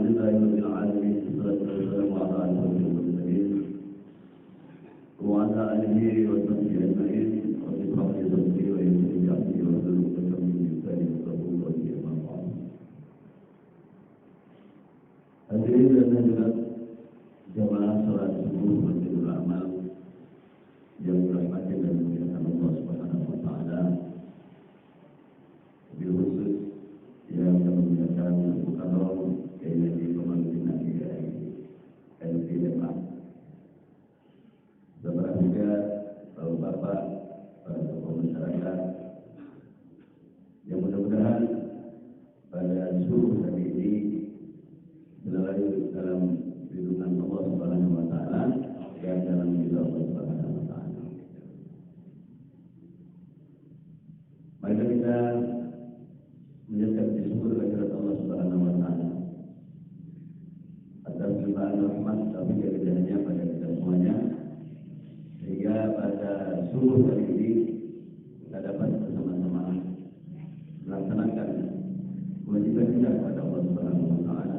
Alhamdulillahi rabbil alamin. Wassalatu wassalamu ala asyrofil mursalin wa ala alihi wa sahbihi ajma'in. Rabbi shrah li sadri wa yassir li amri wahlul 'uqdatam min lisani yafqahu qawli. Amma ba'd. Hadirin dan hadirat jamaah salat subuh Masjidil Amal yang dirahmati dan dimuliakan Allah Subhanahu wa taala. Bil khusus yang memuliakan Mukarram KNI Komandan LPMA. Beberapa juga bapak, para tokoh masyarakat yang mudah-mudahan pada subuh hari ini selalu dalam lindungan Allah Subhanahu wa taala dan dalam ridha Allah Subhanahu wa taala. Mari kita menjadikan syukur kehadirat Allah Subhanahu wa taala atas limpahan rahmat tapi tidak hanya pada kita semuanya, sehingga pada subuh hari ini kita dapat bersama-sama melaksanakan kewajiban kita kepada Allah Subhanahu wa taala,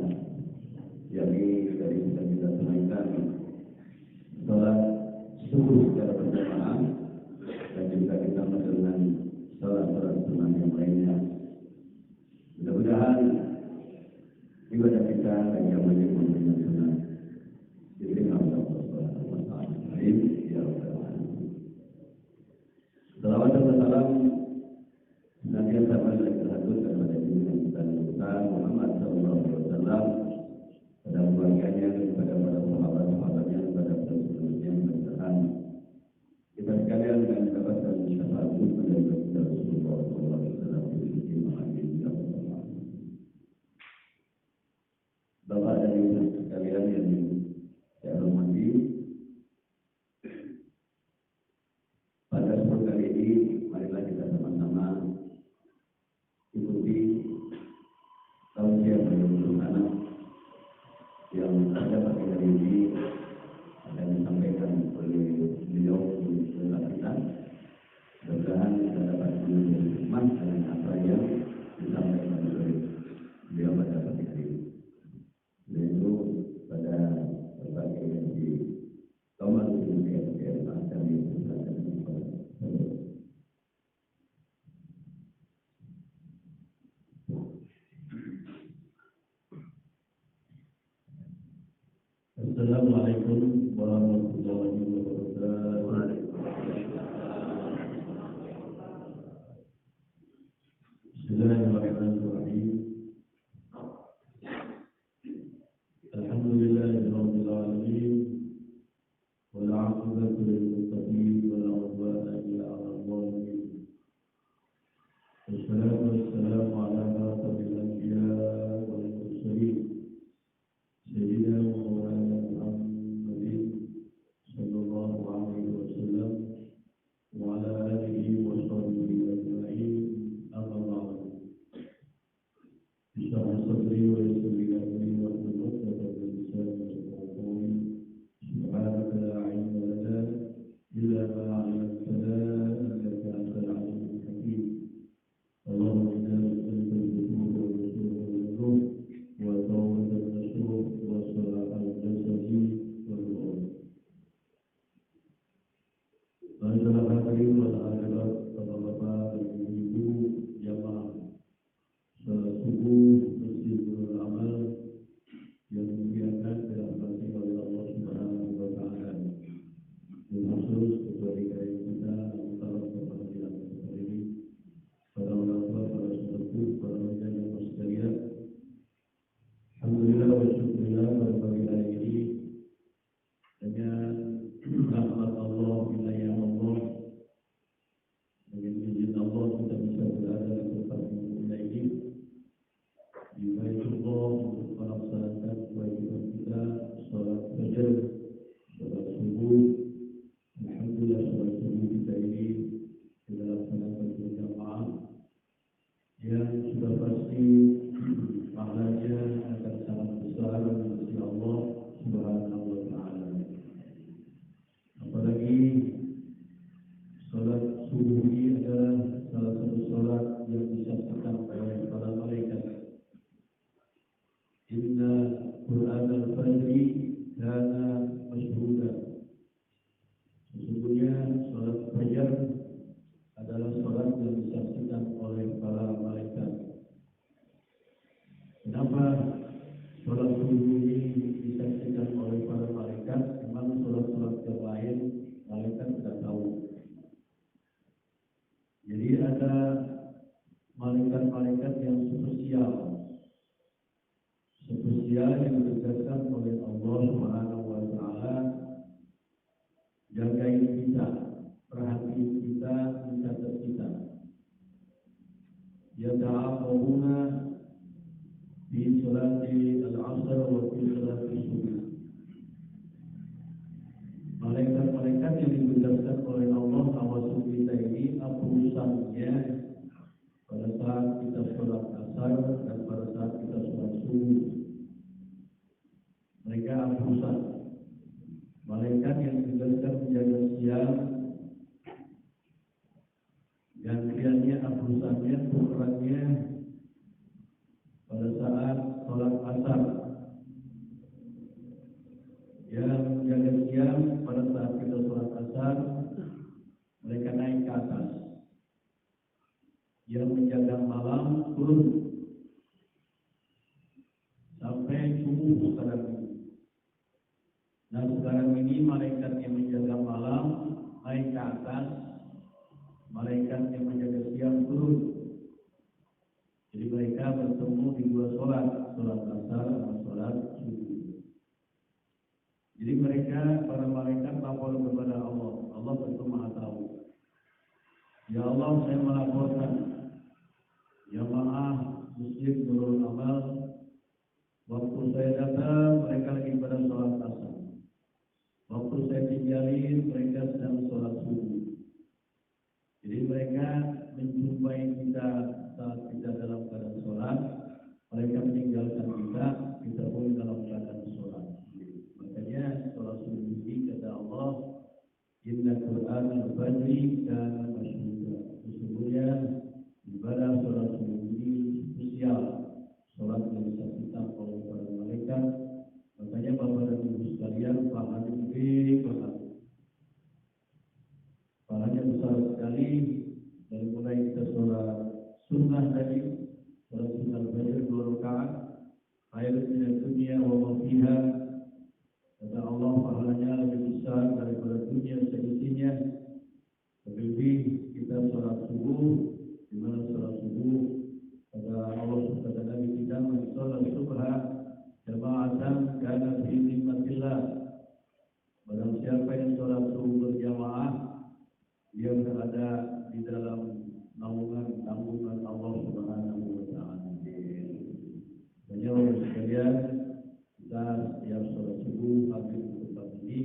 yakni dari kita tunaikan salat subuh secara berjamaah dan juga ditambah dengan salat-salat sunnah yang lainnya. Mudah-mudahan ibadah kita bagi yang menjadi sunnah diterima oleh Allah Subhanahu wa taala. Amin ya rabbal alamin. Salawat dan salam senantiasa terhaturkan kepada junjungan kita besar Muhammad sallallahu alaihi wasallam, pada keluarganya, kepada para sahabat-sahabatnya, kepada penduduknya, mudah-mudahan kita sekalian akan mendapatkan syafaat dari Rasulullah sallallahu alaihi wasallam di sisi Amin ya rabbal alamin. Bapak dan Ibu sekalian yang saya hormati, pada subuh kali ini marilah kita sama-sama ikuti tausiah dari Guru Anak yang pada pagi hari ini akan disampaikan oleh beliau untuk kita. Mudah-mudahan kita dapat mengambil hikmah dengan apa yang disampaikan oleh beliau pada pagi hari ini. Yaitu pada berbagai di Tomal Dunia yang akan disampaikan oleh Assalamualaikum warahmatullahi wabarakatuh. Bismillahirrahmanirrahim. Alhamdulillahirabbil alamin. Wal 'aqibatu lil muttaqin wa la 'udwana illa 'alal zalimin. Wassalatu wassalamu ala asyrofil anbiya'i wal mursalin. Sayyidina Maulana Muhammadin sallallahu alaihi wasallam wa ala alihi wa sahbihi ajma'in. Amma ba'd. Bismillah sadri wa yassir li amri wa hlul 'uqdatam min lisani yafqahu qawli. Subhanaka la 'ilma lana illa ma 'allamtana innaka antal 'alimul hakim. Allahumma inna nas'aluka al-huda wal nusur wal nur wa tawbatan nasuh wa salahal jasadi wal ruh. Masyaallah hadirin wal hadirat, bapak-bapak, ibu-ibu, jamaah salat subuh Masjidil Amal yang dimuliakan dan dirahmati oleh Allah Subhanahu wa taala. Khusus ketua DKI kita, antara perwakilan ini, para ulama, para sesepuh, para penjaga sekalian. Alhamdulillah wa syukurillah pada pagi hari ini dengan rahmat Allah, wilayah Allah, dengan izin Allah kita bisa berada di tempat yang mulia ini di Baitullah untuk melaksanakan kewajiban kita salat fajar, salat subuh. Alhamdulillah salat subuh kita ini kita laksanakan berjamaah yang sudah pasti pahalanya akan sangat besar di sisi Allah Subhanahu wa taala. Apalagi salat subuh ini adalah salah satu salat yang disaksikan oleh para malaikat. Inna يتعاقبون في صلاة العصر وفي صلاة الصبح. Malaikat-malaikat yang ditugaskan oleh Allah awasum kita ini urusannya pada saat kita sholat asar dan pada saat kita sholat subuh. Mereka urusan malaikat yang ditugaskan menjaga siang, gantiannya urusannya ukurannya pada saat sholat asar. Yang menjaga siang pada saat kita sholat asar, mereka naik ke atas. Yang menjaga malam turun sampai subuh sekarang ini. Nah sekarang ini malaikat yang menjaga malam naik ke atas, malaikat yang menjaga siang turun. Jadi mereka bertemu di dua sholat, sholat asar dan sholat subuh. Jadi mereka, para malaikat lapor kepada Allah. Allah tentu maha tahu. Ya Allah, saya melaporkan. Ya maaf, muslim nurul amal. Waktu saya datang, mereka lagi pada sholat asar. Waktu saya tinggalin, mereka sedang sholat subuh. Jadi mereka menjumpai kita saat kita dalam keadaan sholat. Mereka meninggalkan kita pun dalam keadaan sholat. Makanya sholat subuh ini kata Allah, Inna Qur'an al-Fajri kana masyhura. Sesungguhnya ibadah sholat subuh ini spesial, sholat yang disaksikan oleh para malaikat. Makanya Bapak dan Ibu sekalian, pahalanya gede banget. Pahalanya besar sekali. Dari mulai kita sholat sunnah tadi, sholat sunnah al-Fajr 2 rakaat, khairun minad dunya wa ma fiha. Kata Allah, pahalanya lebih besar daripada dunia seisinya. Terlebih kita sholat subuh, di mana sholat subuh kata Allah kata Nabi kita sholat subha jama'atan kana fi nikmatillah. Barang siapa yang sholat subuh berjamaah, dia berada di dalam naungan tanggungan Allah Subhanahu wa taala. Banyak sekalian, kita setiap sholat subuh hadir di tempat ini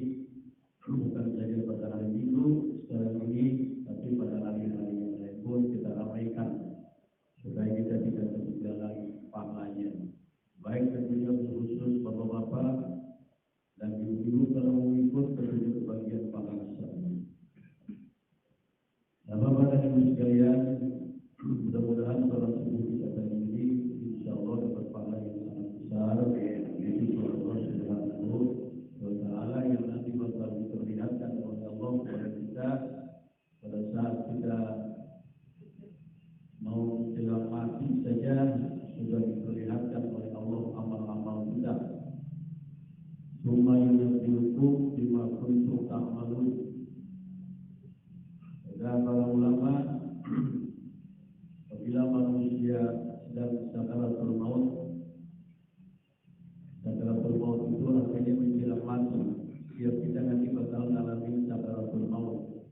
bukan saja pada hari Minggu sekarang ini, tapi pada hari-hari yang lain pun kita ramaikan supaya kita tidak ketinggalan pahalanya. Baik tentunya khusus bapak-bapak dan ibu-ibu kalau mengikut tentunya bagian pahala besar. Nah, Bapak dan Ibu sekalian, mudah-mudahan sholat subuh kita kali ini insya Allah dapat pahala yang sangat besar. Yaitu Allah Subhanahu wa taala yang nanti bakal diperlihatkan oleh Allah kepada kita pada saat kita mau menjelang mati saja sudah diperlihatkan oleh Allah amal-amal kita. Summa yunabbiukum bima kuntum ta'malun. Dan para ulama, apabila manusia sedang sakaratul maut itu artinya menjelang mati. Setiap kita nanti bakal mengalami sakaratul maut.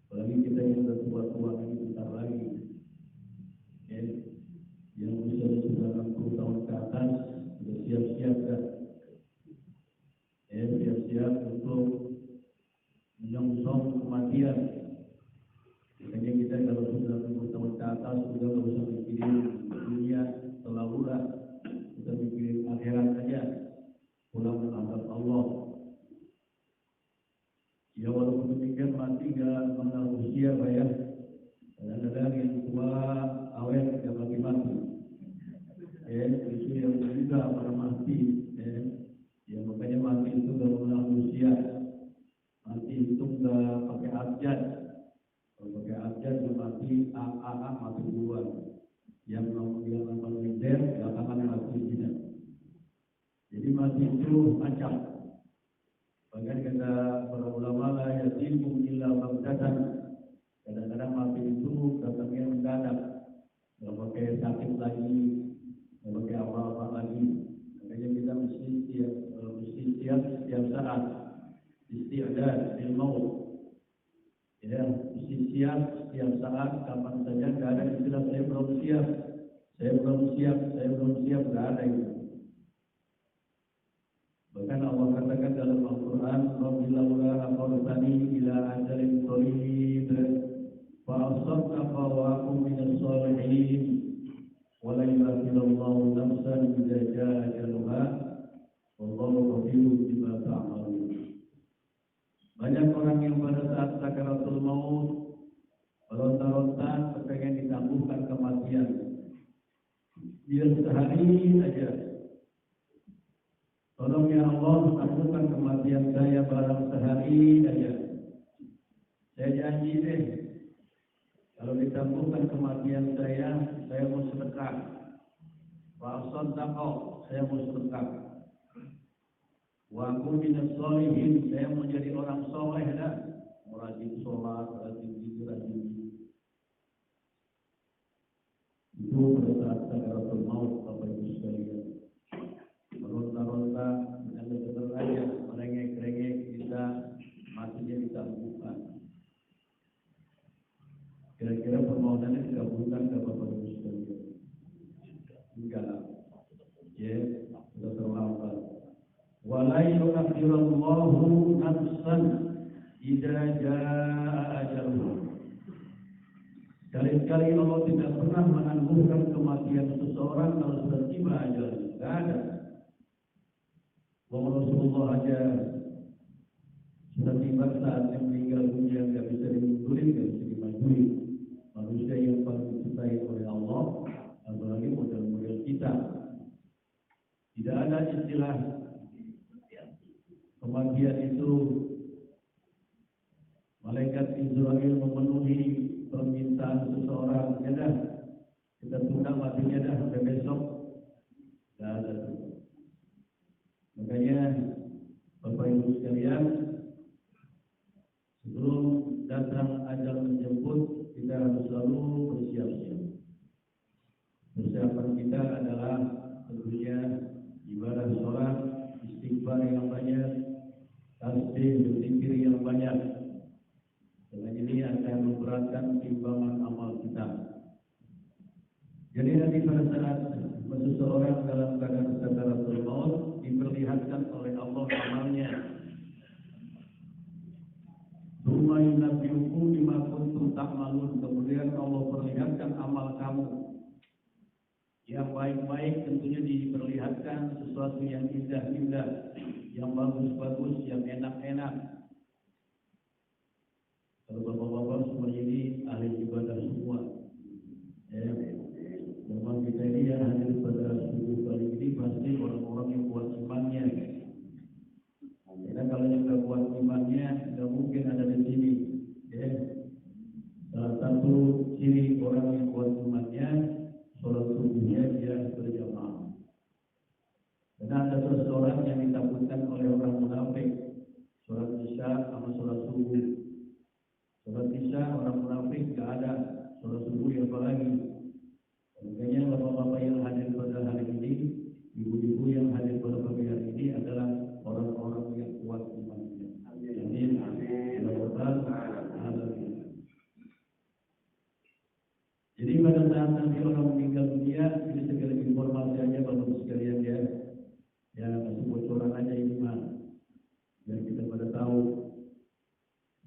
Apalagi kita yang sudah tua-tua ini bentar lagi, yang sudah 60 tahun ke atas sudah siap-siap kan? Siap-siap untuk menyongsong kematian. Makanya kita kalau sudah 60 tahun ke atas sudah tidak usah mikirin dunia terlalu lah, kita mikirin akhirat saja, pulang menghadap Allah. Ya walaupun demikian mati gak mengenal usia Pak ya. Kadang-kadang yang tua awet gak mati-mati. Itu yang juga pada mati. Ya makanya mati itu gak mengenal usia. Mati itu nggak pakai abjad. Kalau pakai abjad mati mati duluan. Yang nomor minder belakangan mati tidak. Jadi mati itu macam. Bahkan kata para ulama lah yatimu illa baghdatan. Kadang-kadang mati itu datangnya mendadak. Nggak pakai sakit lagi, nggak pakai apa-apa lagi. Makanya kita mesti siap setiap saat. Isti'dad lil maut. Ya, mesti siap setiap saat, kapan saja. Tidak ada istilah saya belum siap, saya belum siap, saya belum siap. Tidak ada itu. Bahkan Allah katakan dalam Al-Quran, Rabbi laula akhartani ila ajalin qarib fa asaddaqa wa akun minas shalihin wa la yu'akhirullahu nafsan idza jaa ajaluha wallahu khabirun bima ta'malun. Banyak orang yang pada saat sakaratul maut meronta-ronta pengen ditangguhkan kematian. Dia sehari saja, tolong ya Allah, tangguhkan kematian saya barang sehari saja. Saya janji kalau ditangguhkan kematian saya mau sedekah. Wa'ason taqo, saya mau sedekah. Wa'akum minas sholihin, saya mau jadi orang soleh dah. Rajin sholat, rajin zikir, rajin. Itu pada saat sakaratul maut, Bapak Ibu sekalian. Meronta-ronta, yang benar aja, merengek-rengek, kita matinya ditangguhkan. Kira-kira permohonannya dikabulkan ke Bapak Ibu sekalian? Enggak. Ya, sudah terlambat. Wala yu'akhirullahu nafsan idza jaa ajaluha. Kali-kali Allah tidak pernah menangguhkan kematian seseorang kalau sudah tiba ajalnya. Tidak ada. Wong Rasulullah aja sudah tiba saatnya meninggal dunia, tidak bisa dimundurin, tidak bisa dimajuin. Manusia yang paling dicintai oleh Allah, apalagi model-model kita. Tidak ada istilah kematian itu malaikat Israel memenuhi permintaan seseorang, ya dah, kita tunda matinya dah sampai besok. Tidak ada itu. Makanya Bapak Ibu sekalian, sebelum datang ajal menjemput, kita harus selalu bersiap-siap. Persiapan kita adalah tentunya ibadah sholat, istighfar yang banyak, tasbih, berzikir yang banyak. Dengan ini akan memberatkan timbangan amal kita. Jadi nanti pada saat seseorang dalam keadaan sakaratul maut diperlihatkan oleh Allah amalnya. Tsumma yunabbi'ukum bima kuntum ta'malun. Kemudian Allah perlihatkan amal kamu. Yang baik-baik tentunya diperlihatkan sesuatu yang indah-indah, yang bagus-bagus, yang enak-enak. Kalau bapak-bapak semuanya ini ahli ibadah semua. Memang kita ini yang hadir pada subuh kali ini pasti orang-orang yang kuat imannya. Karena kalau yang tidak kuat imannya, tidak mungkin ada di sini. Salah satu ciri orang yang kuat imannya, sholat subuhnya dia berjamaah. Karena ada seseorang yang ditakutkan oleh orang munafik, sholat isya sama sholat subuh. Sholat isya orang munafik tidak ada, sholat subuh ya apalagi. Makanya bapak-bapak yang hadir pada hari ini, ibu-ibu yang hadir pada pagi hari ini adalah orang-orang yang kuat imannya. Amin. Jadi pada saat nanti orang meninggal dunia, ini segala informasi aja bapak sekalian ya. Ya masih bocoran aja ini mah, biar kita pada tahu.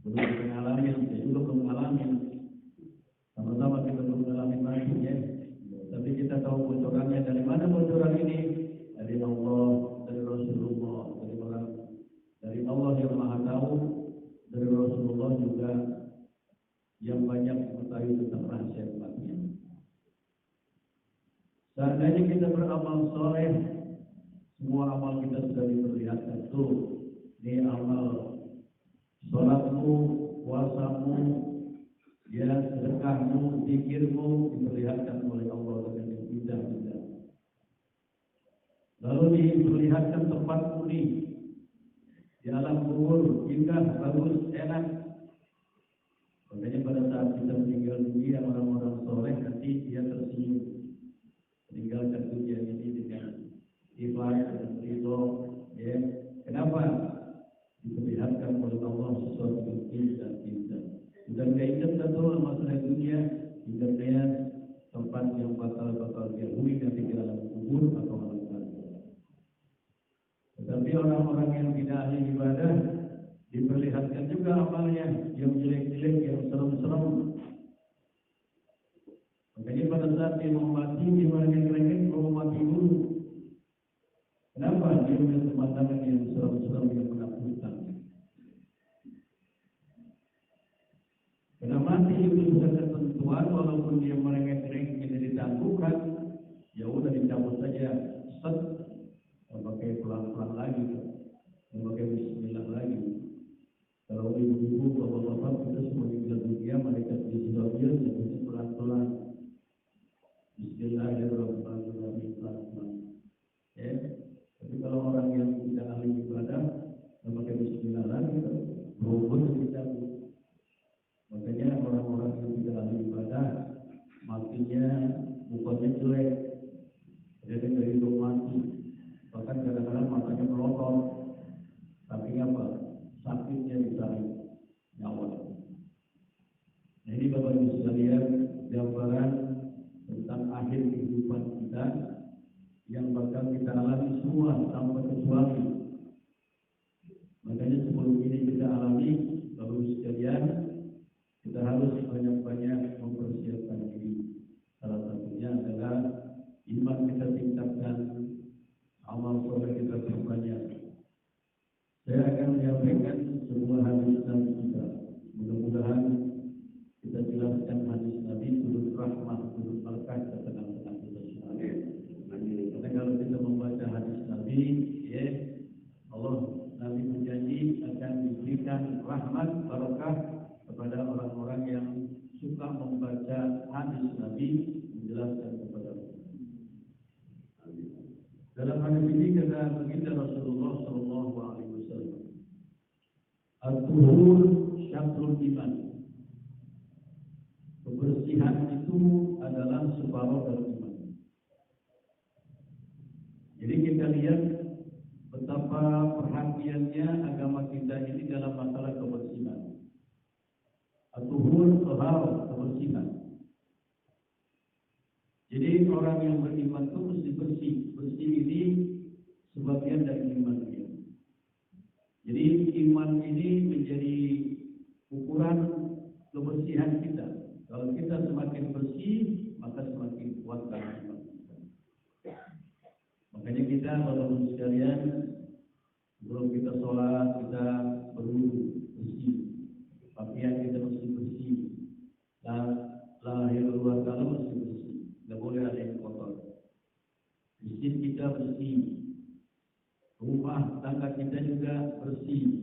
Belum mengalami, saya juga belum mengalami. Sama-sama kita belum mengalami mati ya. Tapi kita tahu bocorannya. Dari mana bocoran ini? Dari Allah, dari Rasulullah, dari Allah yang Maha Tahu, dari Rasulullah juga yang banyak mengetahui tentang rahasia kematian. Seandainya kita beramal soleh, semua amal kita sudah diperlihatkan tuh. Ini amal sholatmu, puasamu, ya sedekahmu, zikirmu diperlihatkan oleh Allah dengan yang indah-indah. Lalu diperlihatkan tempatmu di alam kubur, indah, bagus, enak. Makanya pada saat kita meninggal dunia, orang-orang soleh nanti dia tersenyum meninggalkan dunia ini dengan ikhlas, dengan ridho. Ya, kenapa? Diperlihatkan oleh Allah sesuatu yang indah-indah. pada saat dia mau mati, dia merengek-rengek mau mati dulu. Kenapa? Dia punya pemandangan yang seram-seram yang menakutkan. Karena mati itu sudah ketentuan, walaupun dia merengek-rengek tidak ditangguhkan, ya udah dicabut saja, set, pakai pelan-pelan lagi, pakai bismillah lagi. Kalau ibu-ibu, bapak-bapak kita semua di dunia, malaikat di Israel, sebutnya pelan-pelan. Bismillahirrahmanirrahim, pelan-pelan. Ya, tapi kalau orang yang tidak ahli ibadah, pakai bismillah lagi, berubah dicabut. Makanya orang-orang yang tidak ahli ibadah, matinya mukanya jelek, jadi dari itu mati. Bahkan kadang-kadang matanya melotot, tapi apa? Sakitnya ditarik nyawa. Nah, ini Bapak Ibu sekalian, gambaran tentang akhir kehidupan kita yang bakal kita alami semua tanpa kecuali. Makanya sebelum ini kita alami, Bapak Ibu sekalian, kita harus banyak-banyak mempersiapkan diri. Salah satunya adalah iman kita tingkatkan, amal soleh kita perbanyak. Saya akan menyampaikan sebuah hadis Nabi kita. Mudah-mudahan kita jelaskan hadis Nabi turut rahmah, turut berkah ke tengah-tengah kita semua. Karena kalau kita membaca hadis Nabi, ya Allah, Nabi berjanji akan diberikan rahmat, barakah kepada orang-orang yang suka membaca hadis Nabi, menjelaskan kepada kita. Dalam hadis ini kata baginda Rasulullah Sallallahu Alaihi Wasallam, "Al-tuhur syatrul iman." Kebersihan itu adalah separuh dari iman. Jadi kita lihat betapa perhatiannya agama kita ini dalam masalah kebersihan. Al-tuhur, tahar, kebersihan. Jadi orang yang beriman itu mesti bersih. Bersih ini sebagian dari iman dia. Jadi iman ini menjadi ukuran kebersihan kita. Kalau kita semakin bersih, maka semakin kuat dalam iman kita. Makanya kita, Bapak-Ibu sekalian, sebelum kita sholat, kita berwudu bersih. Pakaian kita mesti bersih. Lahir luar dalam mesti bersih. Tidak boleh ada yang kotor. Masjid kita bersih, rumah tangga kita juga bersih,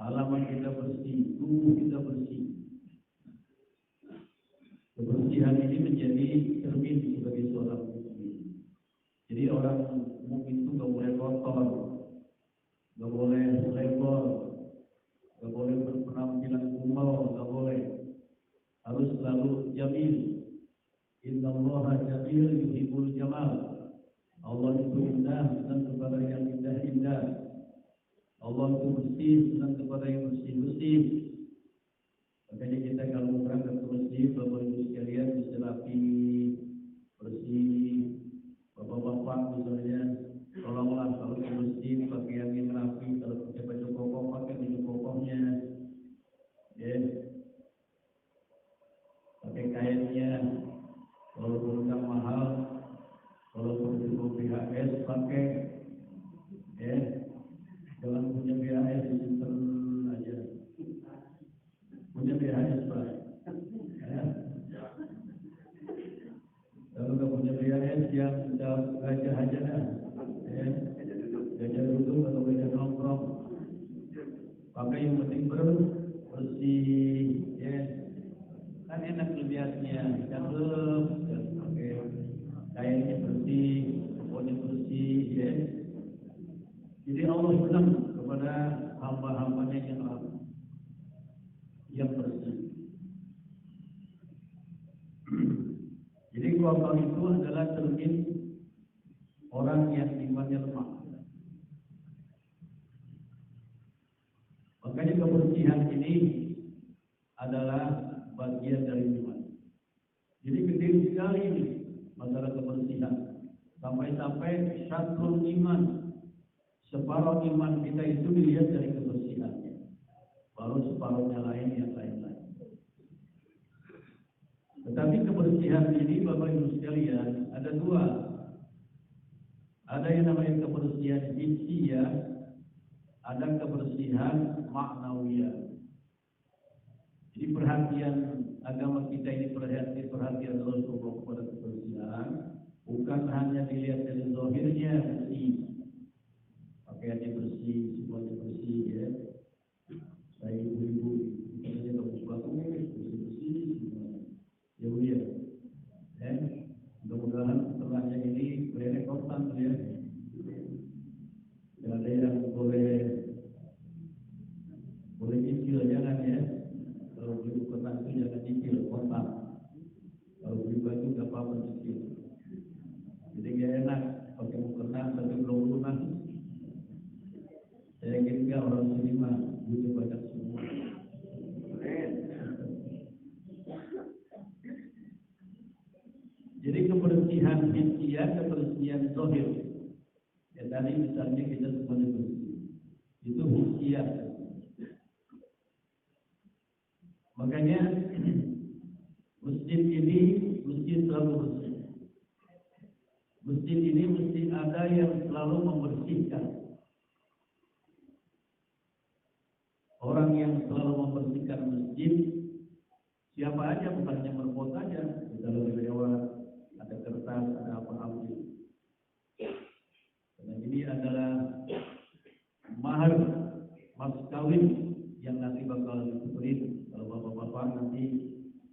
halaman kita bersih, tubuh kita bersih. Kebersihan ini menjadi cermin sebagai seorang mukmin. Jadi orang mukmin itu tidak boleh kotor, tidak boleh selebor, tidak boleh berpenampilan kumal, tidak boleh. Harus selalu jamil. Innallaha jamil yuhibbul jamal. Allah itu indah, senang kepada yang indah-indah. Allah itu bersih, senang kepada yang bersih-bersih. Makanya kita kalau berangkat ke masjid, Bapak Ibu sekalian mesti rapi, bersih. Bapak-bapak misalnya, tolonglah kalau ke masjid pakaian yang rapi. Kalau pakai baju koko, pakai baju kokohnya. Ya, pakai kainnya. Kalau produk mahal, kalau produk BHS pakai, ya, jangan punya BHS disimpan aja. Punya BHS Pak, ya. Kalau nggak punya BHS yang sudah gajah aja dah, ya. Gajah duduk atau gajah nongkrong, pakai yang penting bersih, ya. Kan enak lihatnya, cakep, pakai kainnya bersih, pokoknya bersih, ya. Jadi Allah senang kepada hamba-hambanya yang bersih. Jadi kotor itu adalah cermin orang yang imannya lemah. Makanya kebersihan ini adalah bagian dari iman. Jadi gede sekali ini masalah kebersihan. Sampai-sampai syatrul iman, separuh iman kita itu dilihat dari kebersihannya. Baru separuhnya lain yang lain-lain. Tetapi kebersihan ini Bapak Ibu sekalian ada dua. Ada yang namanya kebersihan hissiyah, ada kebersihan ma'nawiyah. Jadi perhatian agama kita ini perhatian Rasulullah kepada kebersihan bukan hanya dilihat dari zahirnya bersih, pakaiannya bersih, semuanya bersih ya. Saya ibu-ibu misalnya bagus-bagus, bersih-bersih semuanya. Ya Bu ya. Mudah-mudahan setelahnya ini berekotan ya. Tidak ada yang boleh cicil, jangan ya. Kalau beli kotak itu jangan cicil, kotak. Kalau beli baju nggak apa-apa cicil. Jadi gak enak pakai mukena tapi belum lunas. Saya kira orang sini mah butuh banyak semua. Jadi kebersihan hissiyah, kebersihan zahir. Ya tadi misalnya kita semuanya bersih. Itu hissiyah. Makanya masjid ini mesti selalu bersih. Masjid ini mesti ada yang selalu membersihkan. Orang yang selalu membersihkan masjid, siapa aja, bukan hanya merbot aja. Kalau lewat ada kertas, ada apa-apa. Karena ini adalah mahar mas kawin yang nanti bakal diberi. Kalau bapak-bapak nanti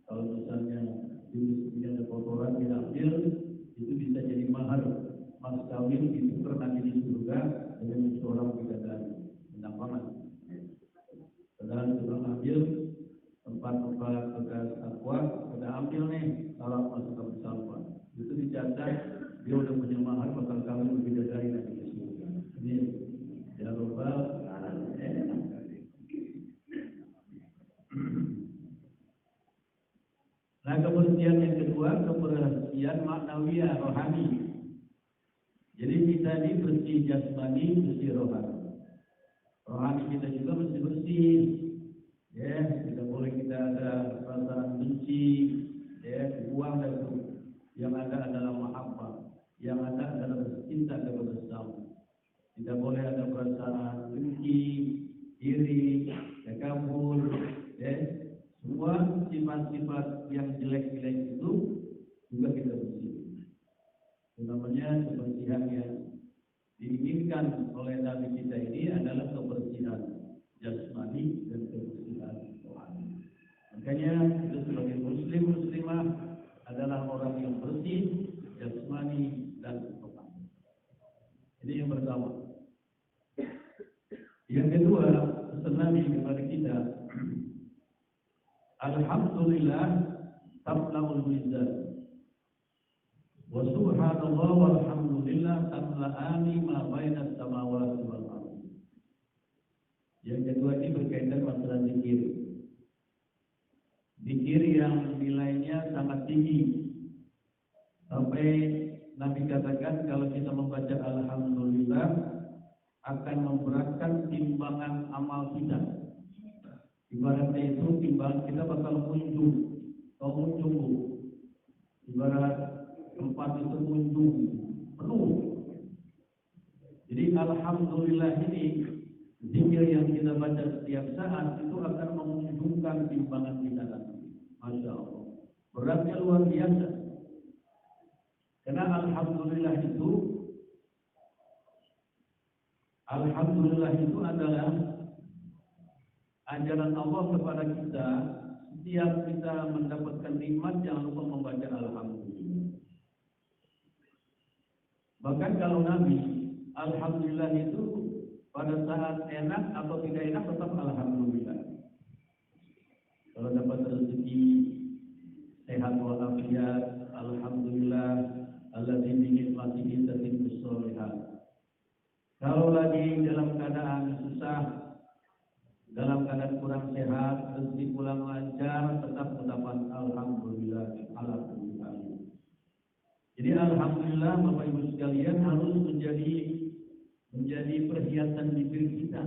kalau misalnya di masjid ada kotoran diambil, itu bisa jadi mahar mas kawin, ditukar nanti di surga dengan seorang bidadari penampangan. Padahal sudah ambil tempat-tempat bekas aqua, sudah ambil nih salah masuk ke sampah. Itu dicatat dia udah punya mahar bakal kawin bidadari nanti di surga. Ini ya robbal alamin. Nah, kebersihan yang kedua, kebersihan maknawiyah, rohani. Jadi kita ini bersih jasmani, bersih rohani. Rohani kita juga mesti bersih. Ya, tidak boleh kita ada perasaan benci, ya, buang dan itu. Yang ada adalah mahabbah, yang ada adalah cinta kepada sesama. Tidak boleh ada perasaan dengki, iri, takabur, ya. Semua sifat-sifat yang jelek-jelek itu juga kita bersih. Itu namanya kebersihan yang diinginkan oleh Nabi kita ini adalah kebersihan jasmani dan kebersihan rohani. Makanya kita sebagai muslimah adalah orang yang bersih jasmani dan rohani. Ini yang pertama. Yang kedua, pesan Nabi kepada kita, alhamdulillah tamla'ul mizan. Wa subhanallah walhamdulillah tamla'ani ma bainas samawati wal ardh. Yang kedua ini berkaitan masalah zikir. Zikir yang nilainya sangat tinggi. Sampai Nabi katakan kalau kita membaca alhamdulillah akan memberatkan timbangan amal kita. Ibaratnya itu timbangan kita bakal munjung. Kalau munjung, ibarat tempat itu munjung penuh. Jadi alhamdulillah ini zikir yang kita baca setiap saat itu akan memunjungkan timbangan kita nanti. Masya Allah, beratnya luar biasa. Karena alhamdulillah itu adalah ajaran Allah kepada kita. Setiap kita mendapatkan nikmat jangan lupa membaca alhamdulillah. Bahkan kalau Nabi, alhamdulillah itu pada saat enak atau tidak enak tetap alhamdulillah. Kalau dapat rezeki sehat walafiat, alhamdulillah, alladzi bi nikmatihi tatimmu sholihat. Kalau lagi dalam keadaan susah, dalam keadaan kurang sehat, rezeki kurang lancar, tetap mendapat alhamdulillah, alhamdulillah. Jadi alhamdulillah Bapak Ibu sekalian harus menjadi perhiasan di diri kita.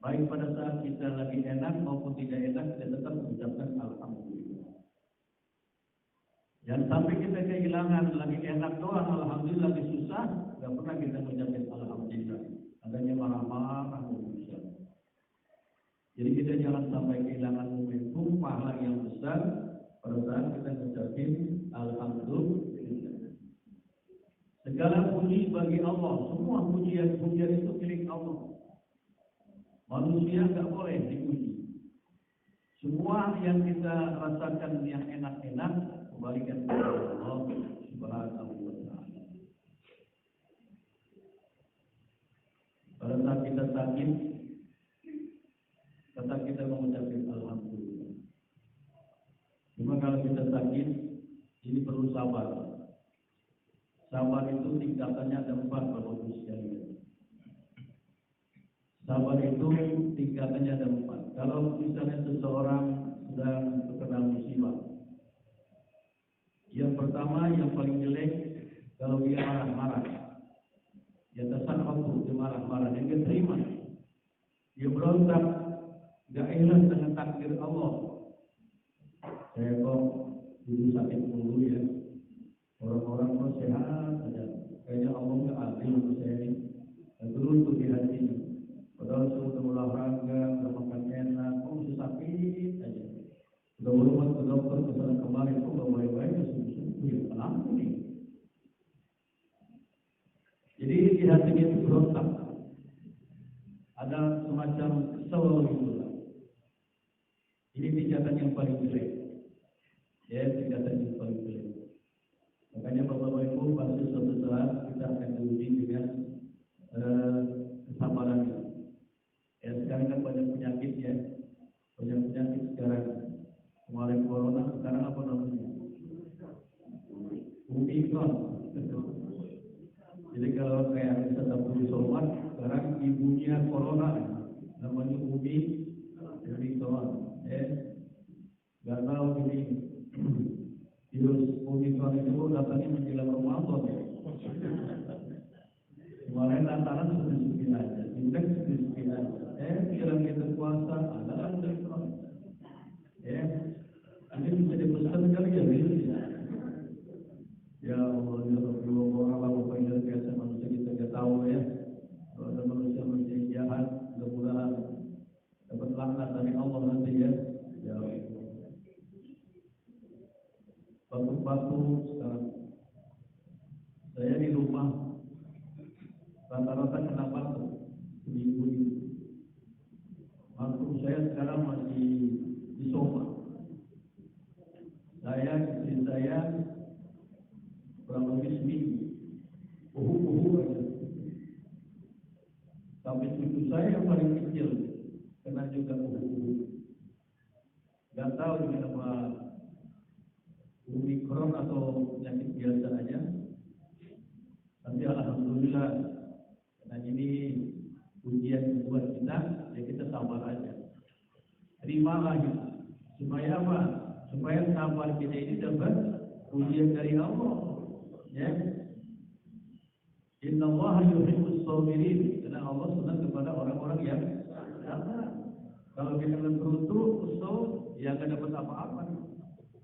Baik pada saat kita lagi enak maupun tidak enak, kita tetap mengucapkan alhamdulillah. Jangan sampai kita kehilangan lagi enak doang, alhamdulillah, lagi susah, nggak pernah kita mengucapkan alhamdulillah. Adanya marah-marah bisa. Jadi kita jangan sampai kehilangan momentum pahala yang besar pada saat kita mengucapkan alhamdulillah. Segala puji bagi Allah, semua pujian-pujian itu milik Allah. Manusia nggak boleh dipuji. Semua yang kita rasakan yang enak-enak kembalikan kepada Allah Subhanahu wa Ta'ala. Pada saat kita sakit, tetap kita mengucapkan alhamdulillah. Cuma kalau kita sakit, ini perlu sabar. Sabar itu tingkatannya ada 4 Bapak Ibu sekalian. Sabar itu tingkatannya ada 4. Kalau misalnya seseorang sedang terkena musibah, yang pertama, yang paling jelek, kalau dia marah-marah, dia tasarrufu, dia marah-marah, dia nggak terima, dia berontak, nggak ikhlas dengan takdir Allah. Saya kok dulu sakit mulu ya, orang-orang kok sehat aja, kayaknya Allah nggak adil untuk saya ini, dan terus di hatinya. Padahal sudah olahraga, sudah makan enak, kok bisa sakit aja. Sudah berobat ke dokter, kesana kemarin, kok nggak baik-baik, sungguh-sungguh ya, kenapa nih? Jadi di hatinya itu berontak, ada semacam kesel gitu. Ini tingkatan yang paling jelek, ya, tingkatan yang paling jelek. Makanya Bapak Ibu pasti suatu saat kita akan diuji dengan kesabaran. Ya, sekarang kan banyak penyakit ya, banyak penyakit sekarang. Kemarin corona, sekarang apa namanya? Omikron. Jadi kalau kayak kita tahu somat, sekarang ibunya corona, namanya Omikron. Nggak tahu ini virus Omikron itu datangnya menjelang Ramadan ya. Kemarin lantaran sepi aja, indeks sepi aja. Kira kita puasa ada Omikron. Ini bisa dipesan kali ya virus ya. Ya Allah, ya Rabbi, orang bapak yang biasa manusia kita nggak tahu ya. Kalau ada manusia jahat, mudah-mudahan dapat laknat dari Allah nanti ya. Ya Allah. Batuk-batuk sekarang. Saya di rumah rata-rata kena batuk seminggu ini. Batuk saya sekarang masih di sofa. Istri saya kurang lebih seminggu, buhu aja. Sampai cucu saya yang paling kecil kena juga buhu. Gak tahu ini apa Omikron atau penyakit biasa aja. Tapi alhamdulillah, karena ini ujian buat kita, ya kita sabar aja. Terimalah itu. Supaya apa? Supaya sabar kita ini dapat ujian dari Allah. Ya, Inna Allah yuhibbus sabirin. Karena Allah senang kepada orang-orang yang sabar. Kalau kita beruntung, ya nggak dapat apa-apa.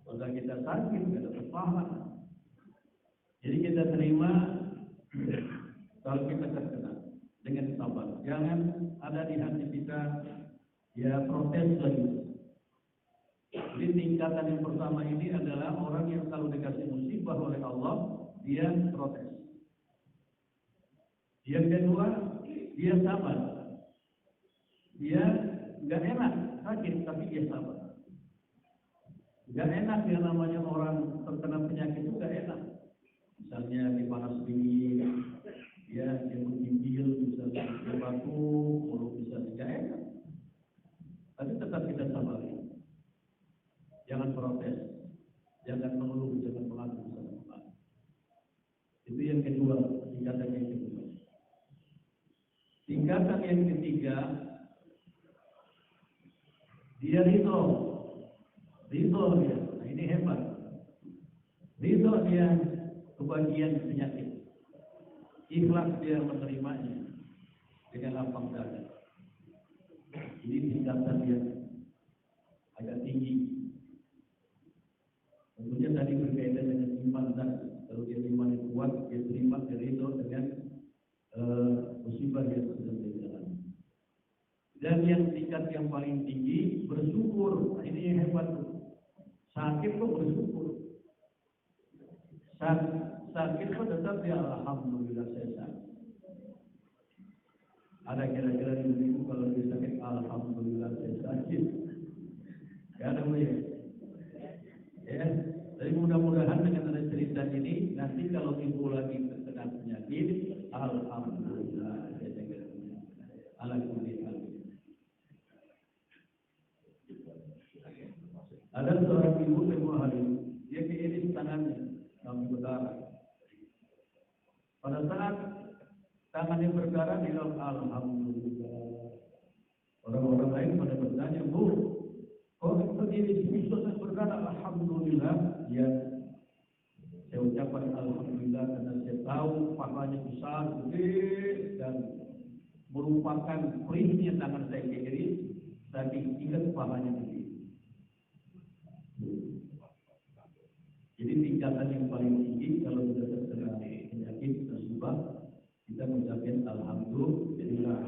Kalau kita sakit, nggak dapat pahala. Jadi kita terima kalau kita terkena dengan sabar. Jangan ada di hati kita ya protes lagi. Jadi tingkatan yang pertama ini adalah orang yang kalau dikasih musibah oleh Allah, dia protes. Yang kedua, dia sabar. Dia nggak enak, sakit, tapi dia sabar. Nggak enak yang namanya orang terkena penyakit itu nggak enak. Misalnya dipanas dingin, ya dia menggigil, misalnya dia batuk, mulut bisa nggak enak. Tapi tetap kita sabar. Jangan protes, jangan mengeluh, jangan mengaku sama Allah. Itu yang kedua, tingkatan yang kedua. Tingkatan yang ketiga, dia ridho dia. Nah, ini hebat. Ridho dia kebahagiaan penyakit. Ikhlas dia menerimanya dengan lapang dada. Ini tingkatan yang agak tinggi. Tentunya tadi berkaitan dengan iman dan kalau dia iman yang kuat, dia terima itu dengan musibah yang sedang dialami. Dan yang tingkat yang paling tinggi bersyukur. Nah, ini yang hebat. Sakit kok bersyukur. Sakit kok tetap ya alhamdulillah saya sakit. Ada kira-kira di minggu kalau dia sakit alhamdulillah saya sakit. Ya ada boleh. Ya, tapi mudah-mudahan dengan ada cerita ini nanti kalau ibu lagi terkena penyakit, alhamdulillah saya jaga alhamdulillah. Ada seorang ibu tempoh hari, dia keiris tangannya sampai berdarah. Pada saat tangannya berdarah, dia bilang alhamdulillah. Orang-orang lain pada bertanya, Bu, kok begini bisa berdarah? Alhamdulillah. Ya, saya ucapkan alhamdulillah karena saya tahu pahanya besar, gede, dan merupakan perihnya tangan saya keiris, saking ingat pahanya gede. Jadi tingkatan yang paling tinggi kalau kita terkena penyakit musibah, kita mengucapkan alhamdulillah.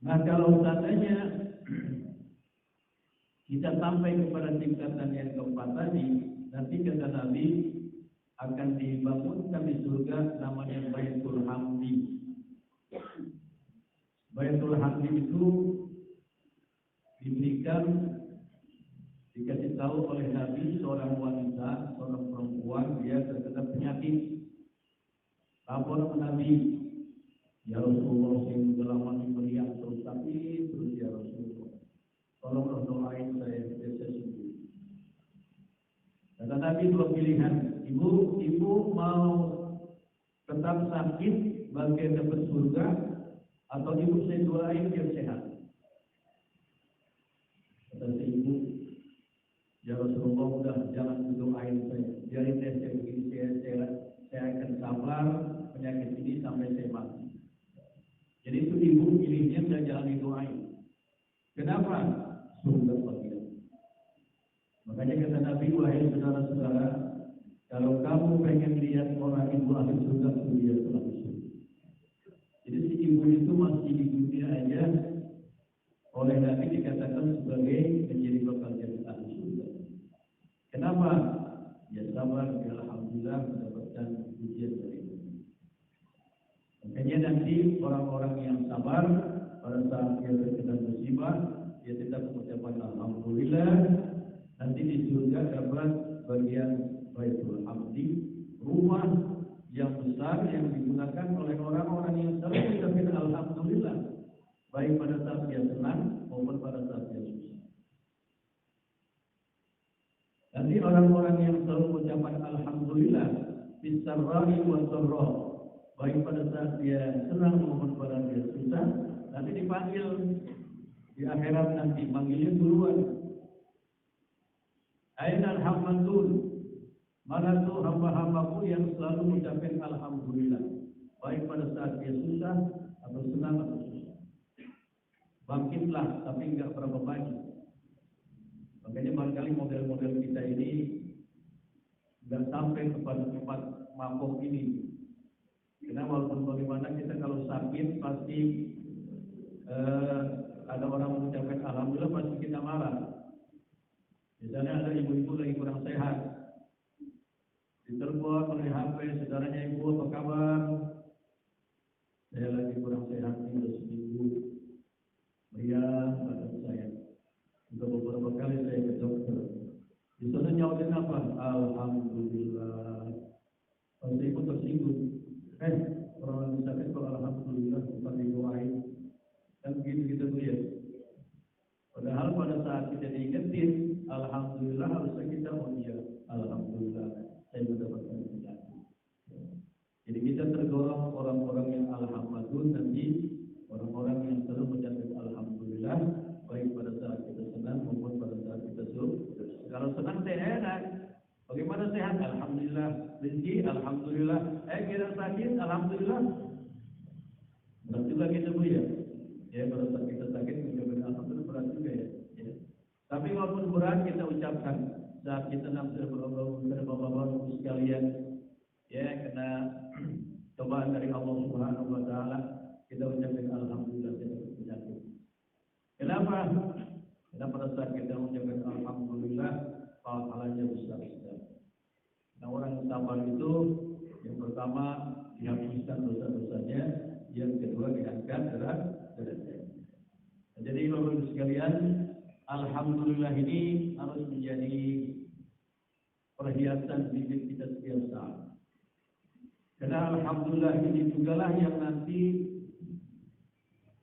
Nah kalau seandainya kita sampai kepada tingkatan yang keempat tadi, nanti kata Nabi akan dibangunkan di surga namanya Baitul Hamdi. Baitul Hamdi itu dikasih tahu oleh Nabi seorang wanita, seorang perempuan dia terkena penyakit. Lapor Nabi, ya Rasulullah, saya sudah lama melihat terus sakit terus ya Rasulullah. Tolong doain saya sembuh. Kata Nabi dua pilihan, ibu mau tetap sakit bagai dapat surga, atau ibu saya doain biar sehat. Kata si ibu, ya Rasulullah udah jangan doain saya, biarin saya begini, saya akan sabar penyakit ini sampai saya mati. Jadi itu ibu pilihnya dan jangan didoain. Kenapa? Surga bagian. Makanya kata Nabi, wahai saudara-saudara, kalau kamu pengen lihat orang ibu ahli surga, dia telah surga. Jadi si ibu itu masih di dunia aja oleh Nabi dikatakan sebagai menjadi bakal jadi ahli surga. Kenapa? Ya sabar, ya alhamdulillah mendapatkan ujian dari Nabi. Makanya nanti orang-orang yang sabar pada saat dia terkena musibah, dia tetap mengucapkan alhamdulillah. Nanti di surga dapat bagian Baitul Hamdi, rumah yang besar yang digunakan oleh orang-orang yang selalu mengucapkan alhamdulillah, baik pada saat dia senang maupun pada saat dia susah. Nanti orang-orang yang selalu mengucapkan alhamdulillah bisarra'i wa sarra, baik pada saat dia senang maupun pada saat dia susah, nanti dipanggil di akhirat, nanti manggilnya duluan. Aina alhamdulillah, mana tuh hamba-hambaku yang selalu mengucapkan alhamdulillah, baik pada saat dia susah atau senang atau susah. Bangkitlah, tapi enggak berapa banyak. Makanya barangkali model-model kita ini enggak sampai kepada tempat mabok ini. Karena walaupun bagaimana kita kalau sakit pasti ada orang mengucapkan alhamdulillah, pasti kita marah. Misalnya ada ibu-ibu lagi kurang sehat, ditelepon oleh HP saudaranya, ibu apa kabar? Saya lagi kurang sehat ini sudah seminggu, meriah badan saya. Sudah beberapa kali saya ke dokter. Di sana nyautin apa? Alhamdulillah. Kalau ibu tersinggung, orang lagi sakit kok alhamdulillah bukan didoain, kan begitu kita lihat. Padahal pada saat kita diingetin alhamdulillah, harusnya kita iya, alhamdulillah saya mendapatkan penyakit. Jadi kita tergolong orang-orang yang alhamdulillah, nanti orang-orang yang selalu mencatat alhamdulillah, baik pada saat kita senang maupun pada saat kita susah. Kalau senang saya enak, bagaimana sehat? Alhamdulillah. Rezeki alhamdulillah. Kita sakit alhamdulillah. Berat juga kita Bu ya. Ya pada saat kita sakit mencoba alhamdulillah, berat juga ya. Tapi walaupun berat kita ucapkan saat kita nanti bapak-bapak sekalian, ya kena cobaan dari Allah Subhanahu Wa Taala, kita ucapkan alhamdulillah kita penyakit. Kenapa? Karena pada saat kita ucapkan alhamdulillah, pahalanya besar-besar. Nah, orang yang sabar itu yang pertama dihapuskan dosa-dosanya, yang kedua diangkat derajatnya. Jadi bapak-bapak sekalian, alhamdulillah ini harus menjadi perhiasan hidup kita setiap saat. Karena alhamdulillah ini jugalah yang nanti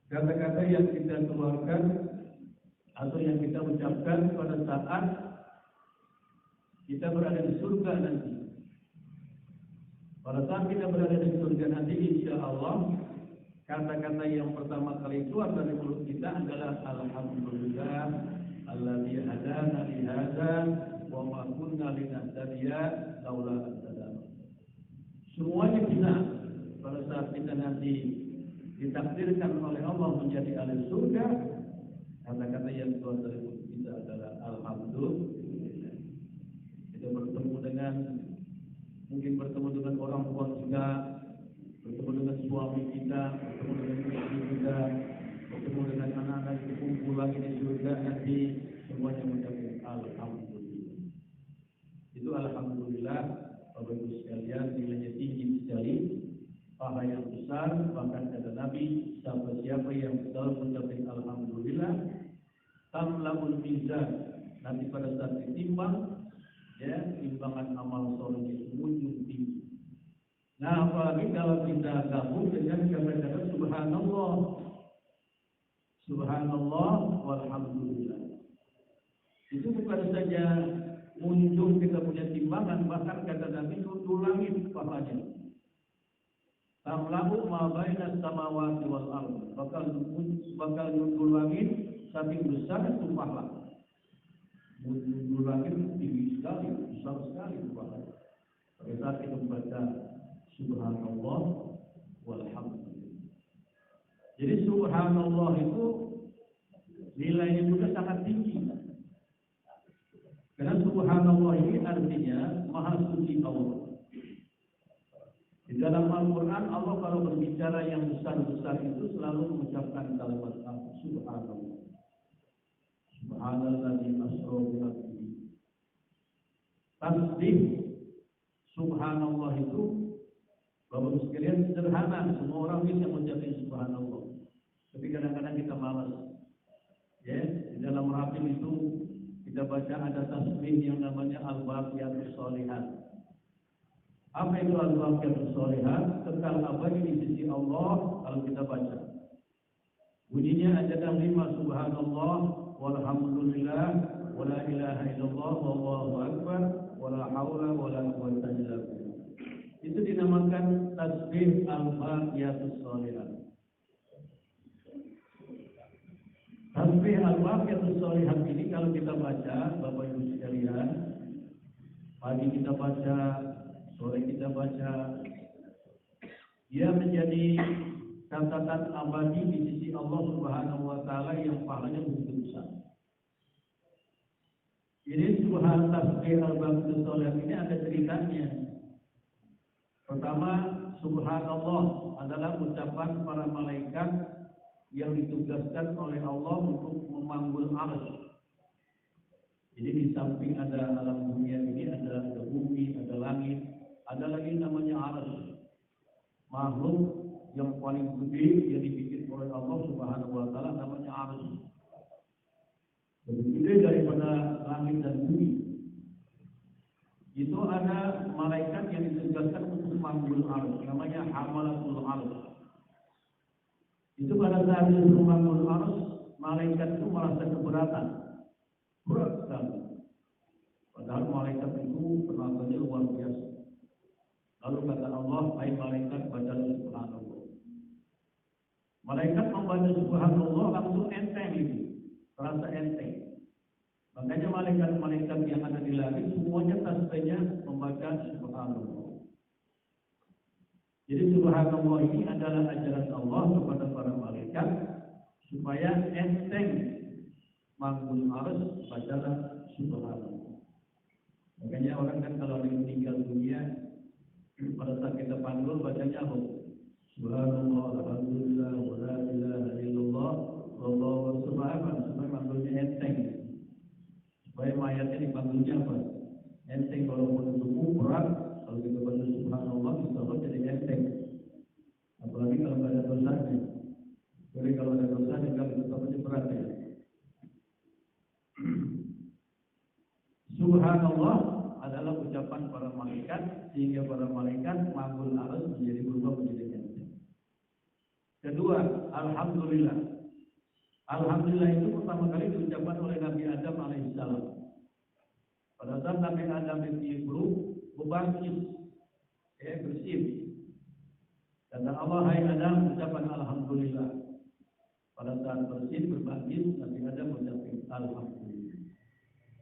kata-kata yang kita keluarkan atau yang kita ucapkan pada saat kita berada di surga nanti. Pada saat kita berada di surga nanti, insya Allah kata-kata yang pertama kali keluar dari mulut kita adalah alhamdulillah alladzi hadana li hadza wa ma kunna linahtadiya laula an hadana. Semuanya kita pada saat kita nanti ditakdirkan oleh Allah menjadi ahli surga, kata-kata yang keluar dari mulut kita adalah alhamdulillah. Kita bertemu dengan orang tua kita, bertemu dengan suami kita, bertemu dengan istri kita, bertemu dengan anak-anak yang kumpul lagi di surga nanti, semuanya mengucapkan alhamdulillah. Itu alhamdulillah, Bapak Ibu sekalian, nilainya tinggi sekali, pahala yang besar. Bahkan kata Nabi, siapa yang selalu mengucapkan alhamdulillah, tamla'ul mizan, nanti pada saat ditimbang, ya, timbangan amal soleh itu muncul tinggi. Nah, apalagi kalau kita gabung dengan kata-kata subhanallah, subhanallah walhamdulillah. Itu bukan saja muncul kita punya timbangan, bahkan kata Nabi itu langit pahalanya. Tamlahu ma baina samawati wal ardh. Bakal muncul langit saking besar itu pahala. Muncul langit tinggi sekali, besar sekali pahalanya. Pada saat kita membaca subhanallah walhamdulillah. Jadi subhanallah itu nilainya juga sangat tinggi. Karena subhanallah ini artinya maha suci Allah. Di dalam Al-Quran Allah kalau berbicara yang besar-besar itu selalu mengucapkan kalimat subhanallah. Subhanalladzi asra bi 'abdihi. Tasbih subhanallah itu Bapak sekalian sederhana, semua orang bisa mengucapkan subhanallah. Tapi kadang-kadang kita malas. Ya, di dalam ratil itu kita baca ada tasbih yang namanya al-baqiyatus sholihat. Apa itu al-baqiyatus sholihat? Kekal abadi di sisi Allah kalau kita baca. Bunyinya ada 5 subhanallah walhamdulillah wala ilaha illallah wallahu akbar wala haula wala quwwata illa billah. Itu dinamakan tasbih al-baqiyatus sholihat. Tasbih al-baqiyatus sholihat ini kalau kita baca, Bapak Ibu sekalian, pagi kita baca, sore kita baca, dia menjadi catatan abadi di sisi Allah Subhanahu wa taala yang pahalanya begitu besar. Jadi subhan tasbih al-baqiyatus sholihat ini ada ceritanya. Pertama, subhanallah adalah ucapan para malaikat yang ditugaskan oleh Allah untuk memanggul arsy. Jadi di samping ada alam dunia ini ada bumi, ada langit, ada lagi namanya arsy. Makhluk yang paling gede yang dibikin oleh Allah Subhanahu wa taala namanya arsy. Lebih gede daripada langit dan bumi. Itu ada malaikat yang ditugaskan untuk memanggul arsy, namanya hamalatul arsy. Itu pada saat dia memanggul arsy, malaikat itu merasa keberatan, berat sekali. Padahal malaikat itu tenaganya luar biasa. Lalu kata Allah, hai malaikat baca subhanallah. Malaikat membaca subhanallah langsung enteng itu, terasa enteng. Makanya malaikat-malaikat yang ada di langit semuanya tasbihnya membaca subhanallah. Jadi subhanallah ini adalah ajaran Allah kepada para malaikat supaya enteng manggul arus, bacalah subhanallah. Makanya orang kan kalau ada yang meninggal dunia, pada saat kita panggul bacanya apa? Subhanallah, alhamdulillah, wa la ilaha illallah, wallahu subhanallah. Supaya panggulnya enteng. Supaya mayatnya dipanggulnya apa? Enteng. Kalau mau tubuh berat, kalau kita baca subhanallah, insya Allah jadi enteng. Apalagi kalau nggak ada dosanya. Jadi kalau ada dosanya kalau tetap aja berat ya. Subhanallah adalah ucapan para malaikat sehingga para malaikat manggul arus menjadi berubah menjadi enteng. Kedua, alhamdulillah. Alhamdulillah itu pertama kali diucapkan oleh Nabi Adam alaihissalam. Pada saat Nabi Adam itu berbangkit, bersin. Kata Allah, hai Adam, ucapkan alhamdulillah. Pada saat bersin berbangkit, Nabi Adam mengucapkan alhamdulillah.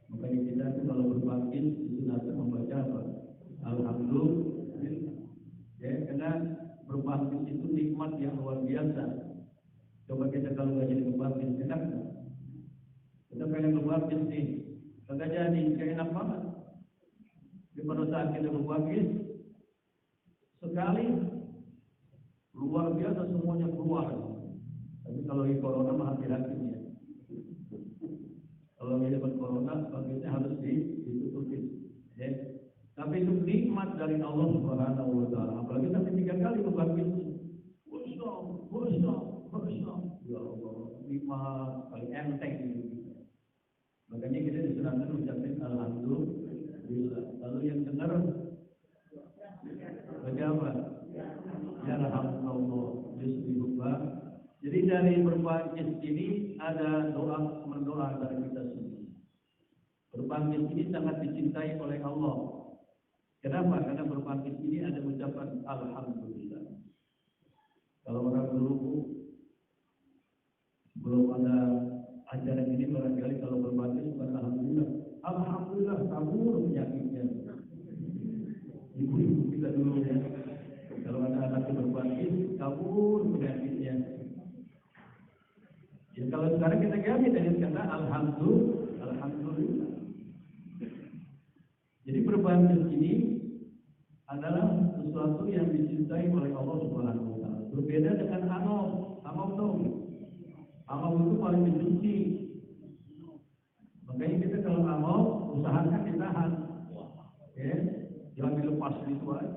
Makanya kita itu kalau berbangkit disunahkan membaca apa? Alhamdulillah. Karena berbangkit itu nikmat yang luar biasa. Coba kita kalau nggak jadi berbangkit, enak nggak? Kita pengen berbangkit nih, kagak jadi, kayak enak banget. Di pada saat kita berbangkit, sekali luar biasa semuanya keluar. Tapi kalau di corona mah hati-hati ya. Kalau dia dapat corona, bangkitnya harus ditutupin. Ya. Tapi itu nikmat dari Allah Subhanahu Wa Taala. Apalagi sampai 3 kali berbangkit. Ya Allah, nikmat kali enteng ini. Makanya kita disunahkan ucapin alhamdulillah. Lalu yang dengar bagaimana? Ya rahmatullah, bismillah. Jadi dari berbangkit ini ada doa mendoa dari kita sendiri. Berbangkit ini sangat dicintai oleh Allah. Kenapa? Karena berbangkit ini ada ucapan alhamdulillah. Kalau orang dulu belum ada ajaran ini barangkali kalau berbangkit bukan alhamdulillah. Alhamdulillah kabur penyakitnya. Ibu-ibu kita dulu ya. Kalau ada anak yang berbangkit kabur penyakitnya. Ya, kalau sekarang kita ganti dari kata alhamdulillah. Jadi berbangkit ini adalah sesuatu yang dicintai oleh Allah Subhanahu Wa Taala. Berbeda dengan amal dong. Amal itu paling dibenci. Makanya kita kalau amal usahakan ditahan. Ya, jangan dilepas gitu aja.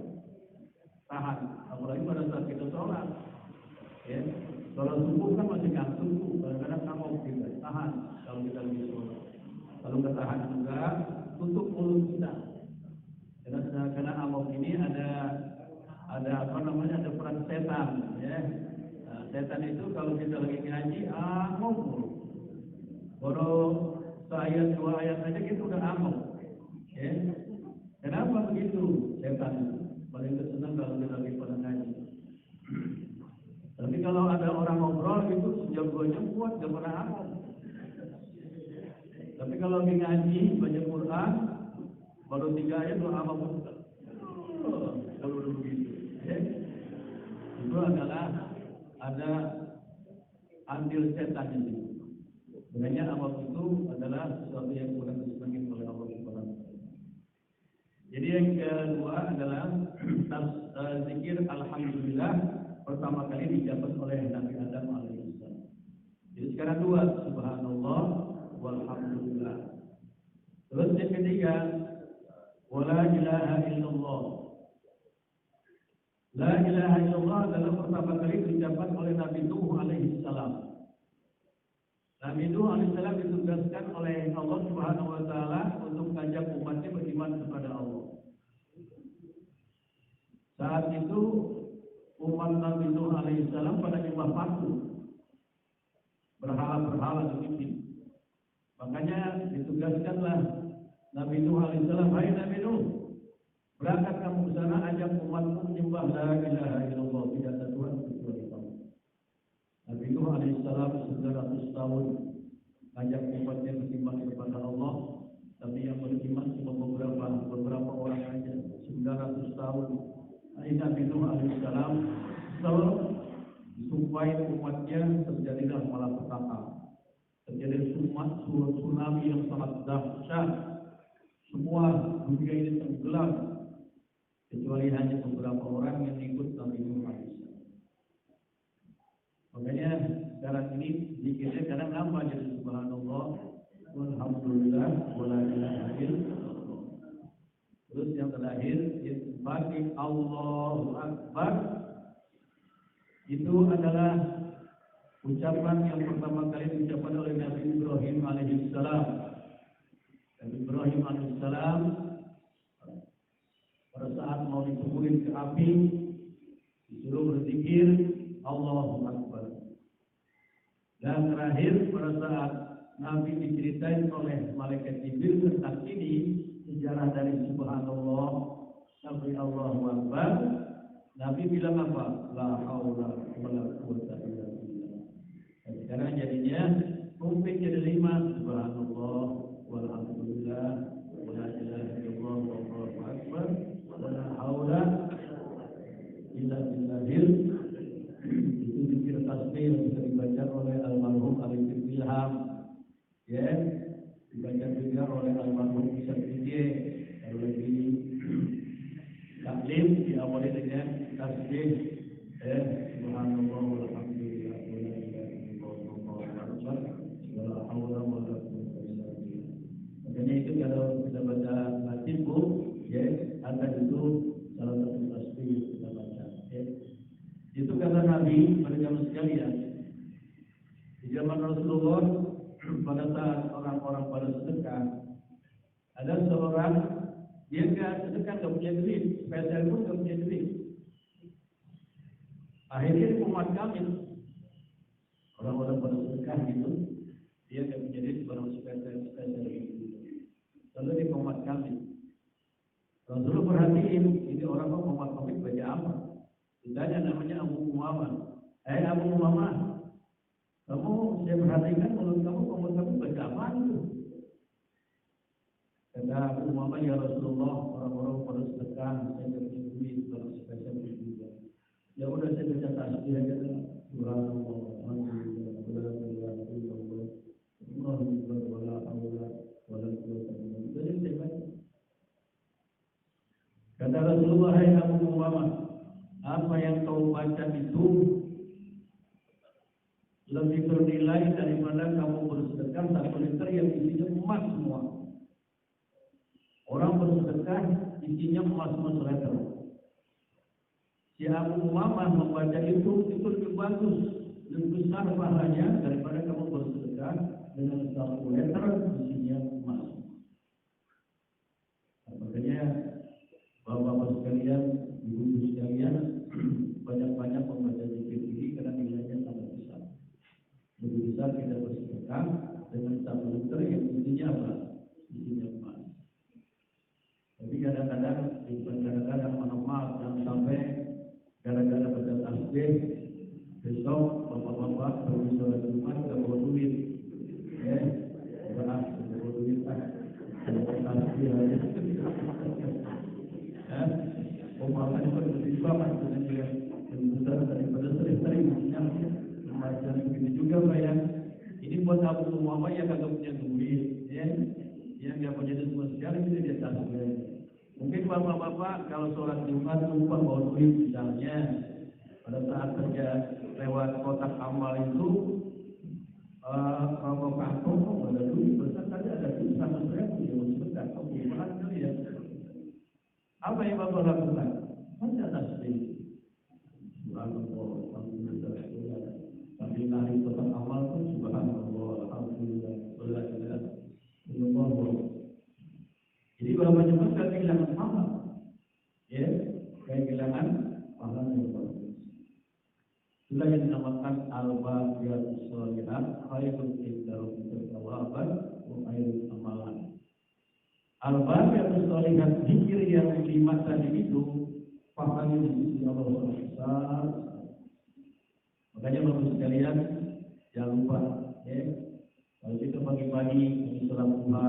Tahan. Apalagi pada saat kita sholat. Ya, kalau subuh kan masih ngantuk, kadang-kadang amal kita tahan kalau kita lagi sholat. Kalau kita tahan juga, tutup mulut kita. Karena amal ini ada apa namanya, ada peran setan. Ya. Nah, setan itu kalau kita lagi ngaji, amal mulu. Baru seayat 2 ayat saja kita udah amal. Ya. Kenapa begitu? Setan paling senang kalau kita lagi pada ngaji. Tapi kalau ada orang ngobrol itu sejam 2 jam kuat, gak pernah amal. Tapi kalau lagi ngaji baca Quran baru 3 ayat udah amal. Kalau begitu, ya. Itu adalah ada andil setan itu. Sebenarnya amal itu adalah sesuatu yang kurang disenangi oleh Allah Subhanahu Wa Taala. Jadi yang kedua adalah zikir alhamdulillah pertama kali dijabat oleh Nabi Adam alaihissalam. Jadi sekarang 2, subhanallah walhamdulillah. Terus yang ketiga, wala ilaha illallah. La ilaha illallah adalah pertama kali diucapkan oleh Nabi Nuh alaihissalam. Nabi Nuh alaihissalam ditugaskan oleh Allah Subhanahu Wa Taala untuk mengajak umatnya beriman kepada Allah. Saat itu umat Nabi Nuh alaihissalam pada nyembah patung, berhala-berhala dibikin. Makanya ditugaskanlah Nabi Nuh alaihissalam, hai Nabi Nuh, berangkat kamu ke sana, ajak umatmu menyembah la ilaha illallah, tidak ada Tuhan kecuali Allah. Nabi Nuh alaihissalam 900 tahun ajak umatnya beriman kepada Allah, tapi yang beriman cuma beberapa orang saja. 900 tahun. Nabi Nuh alaihissalam disumpahi umatnya terjadilah malapetaka. terjadi tsunami yang sangat dahsyat. Semua dunia ini tenggelam kecuali hanya beberapa orang yang ikut Nabi Nuh alaihissalam. Makanya sekarang ini zikirnya kadang nambah jadi subhanallah, walhamdulillah, wala ilaha illallah. Terus yang terakhir batik Allahu Akbar. Itu adalah ucapan yang pertama kali diucapkan oleh Nabi Ibrahim alaihissalam. Nabi Ibrahim alaihissalam pada saat mau dikuburin ke api disuruh berzikir Allahu Akbar. Dan terakhir pada saat Nabi diceritain oleh malaikat Jibril tentang ini sejarah dari subhanallah sampai Allahu Akbar, Nabi bilang apa? La haula wala quwwata illa billah. Sekarang jadinya kumpul jadi 5 subhanallah walhamdulillah wala ilaha illallah wallahu akbar wala haula illa billahil. Itu zikir tasbih yang bisa dibaca oleh almarhum Arif Ilham, ya, dibaca juga oleh almarhum Isa Tidje. Kalau lagi taklim diawali dengan tasbih subhanallah walhamdulillah wala ilaha illallah wallahu akbar wala haula wala quwwata illa billah. Makanya itu kalau kita baca Al-Fatihah, ya, ada itu salah satu tasbih yang kita baca, ya. Itu kata Nabi pada zaman sekalian. Di zaman Rasulullah pada saat orang-orang pada sedekah, ada seorang dia nggak sedekah, nggak punya duit, spesial pun nggak punya duit. Akhirnya umat kami orang-orang pada sedekah gitu, dia nggak punya duit, barang spesial gitu. Lalu di umat kami, Rasulullah perhatiin ini orang kok umat kami baca apa? Ditanya namanya Abu Umamah. Abu Umamah, kamu saya perhatikan mulut kamu baca apa itu? Kata Abu Umamah, ya Rasulullah, orang-orang pada sedekah, saya tidak punya duit, barang spesial juga. Ya udah saya baca tasbih aja lah. Subhanallah, alhamdulillah, wala ilaha illallah, Allahu akbar, wala haula wala quwwata illa billah. Jadi saya baca. Kata Rasulullah, hai Abu Umamah, apa yang kau baca itu lebih bernilai daripada kamu bersedekah 1 liter yang isinya emas semua. Orang bersedekah isinya emas-emas liter. Si Abu Umamah membaca itu lebih bagus, lebih besar pahalanya daripada kamu bersedekah dengan 1 liter isinya emas. Makanya bapak-bapak sekalian, ibu-ibu sekalian, banyak-banyak membaca zikir ini karena nilainya sangat besar. Lebih besar kita bersedekah dengan 1 liter yang isinya apa? Isinya emas. Tapi kadang-kadang maaf, jangan sampai gara-gara baca tasbih besok bapak-bapak pergi sholat Jumat nggak bawa duit, ya, nggak bawa duit tasbih aja. Pemahaman itu lebih banget dengan dia lebih besar daripada sering-sering macam begitu juga Pak ya. Ini buat Abu Umamah yang kagak punya duit, ya, yang nggak punya duit sama sekali, itu dia tasbih. Mungkin bapak-bapak kalau sholat Jumat lupa bawa duit misalnya, pada saat kerja lewat kotak amal itu kalau kantong kok ada duit besar saja, ada duit sama saya punya bersedekah, kok gimana kali ya? Apa yang bapak lakukan? Baca tasbih. Subhanallah, alhamdulillah, sambil narik kotak amal pun subhanallah, alhamdulillah, wala ilaha illallah. Jadi bapak cepat gak kehilangan pahala, ya, kehilangan pahala yang bagus. Itulah yang dinamakan al-baqiyatus shalihat, khairun inda rabbika thawaban wa khairun amalan. Al-baqiyatus shalihat, zikir yang 5 tadi itu pahalanya di sisi Allah besar. Makanya bapak sekalian jangan lupa, ya, kalau kita pagi-pagi di sholat duha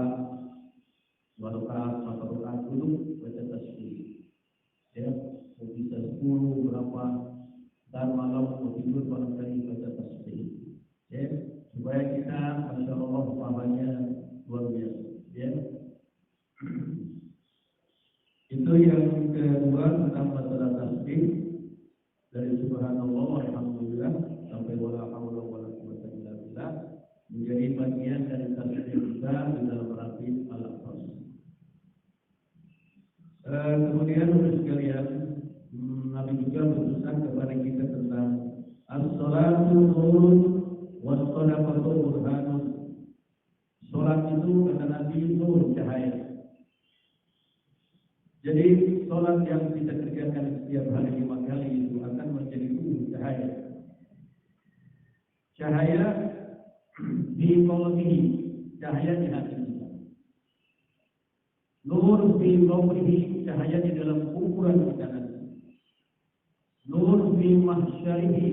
2 rakaat, 4 rakaat dulu baca tasbih, ya, bisa 10 berapa, dan malam mau tidur barangkali baca tasbih, ya, supaya kita, masya Allah, pahalanya luar biasa. Ya. Itu yang kedua tentang masalah tasbih dari subhanallah walhamdulillah sampai wala haula wala quwwata illa billah menjadi bagian dari tasbih kita di dalam rati al-aqsas. Kemudian untuk sekalian, Nabi juga berpesan kepada kita tentang as-salatu nurun was-sadaqatu burhanun. Salat itu kata Nabi nur cahaya. Jadi salat yang kita kerjakan setiap hari 5 kali itu akan menjadi nur cahaya. Cahaya di qalbihi, cahaya di hati kita. Nur fi qabrihi, cahaya di dalam kuburan kita nanti. Nur fi mahsyarihi,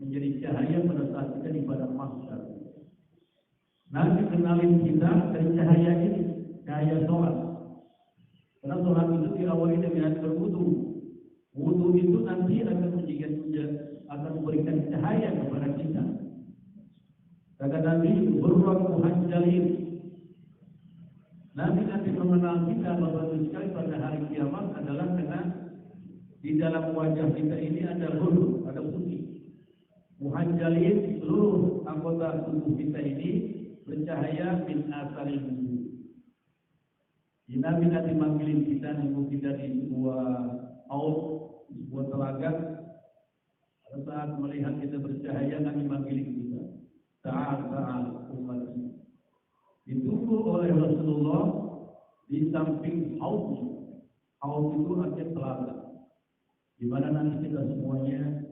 menjadi cahaya pada saat kita di padang mahsyar. Nanti kenalin kita dari cahaya ini, cahaya sholat. Karena sholat itu diawali dengan berwudu. Wudu itu nanti akan memberikan cahaya kepada kita. Kata Nabi, burrak muhajjalin. Nanti mengenal kita bahwa sekali pada hari kiamat adalah karena di dalam wajah kita ini ada nur, ada putih. Muhajjalin, seluruh anggota tubuh kita ini bercahaya min asalil wudu. Nabi nanti manggilin kita, nunggu kita di sebuah sebuah telaga. Pada saat melihat kita bercahaya, Nabi manggilin kita. Ta'al umat. Ditunggu oleh Rasulullah di samping haud. Haud itu artinya telaga, di mana nanti kita semuanya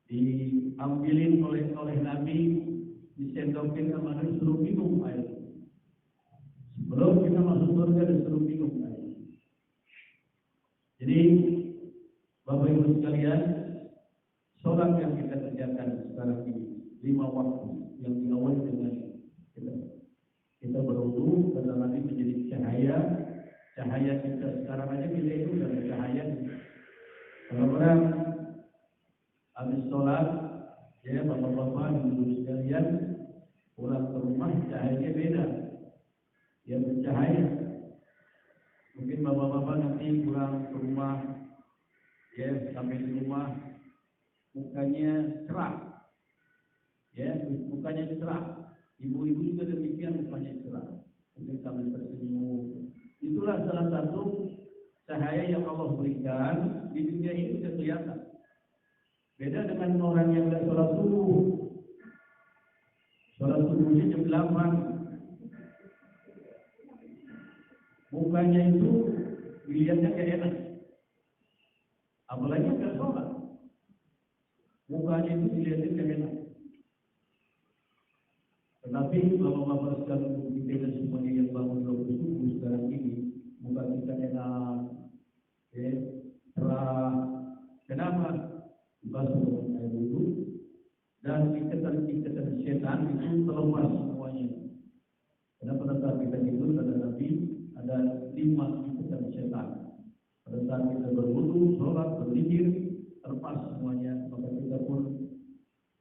diambilin oleh Nabi, disendokin sama Nabi, suruh minum air. Sebelum kita masuk surga disuruh minum air. Jadi Bapak Ibu sekalian, sholat yang kita kerjakan sekarang ini 5 waktu yang diawali dengan kita berwudu, kata Nabi menjadi cahaya kita sekarang aja kita itu dari cahaya. Kalau orang habis sholat, ya bapak-bapak ibu sekalian pulang ke rumah cahayanya beda. Ya bercahaya. Mungkin bapak-bapak nanti pulang ke rumah, ya sampai di rumah mukanya cerah, ya mukanya cerah. Ibu-ibu juga demikian, mukanya cerah, mungkin sambil tersenyum. Itulah salah satu cahaya yang Allah berikan di dunia ini sudah kelihatan. Beda dengan orang yang tidak sholat subuh. Sholat subuhnya jam 8. Mukanya itu dilihatnya kayak enak, apalagi nggak sholat. Mukanya itu dilihatnya kayak enak. Tetapi kalau bapak sekalian kita semuanya yang bangun waktu subuh sekarang ini, muka kita enak, cerah. Kenapa? Dibasuh dengan air wudu dan ikatan setan itu terlepas semuanya. Karena pada saat kita tidur kata Nabi ada 5 ikatan setan. Pada saat kita berwudu, sholat, berzikir, terlepas semuanya, maka kita pun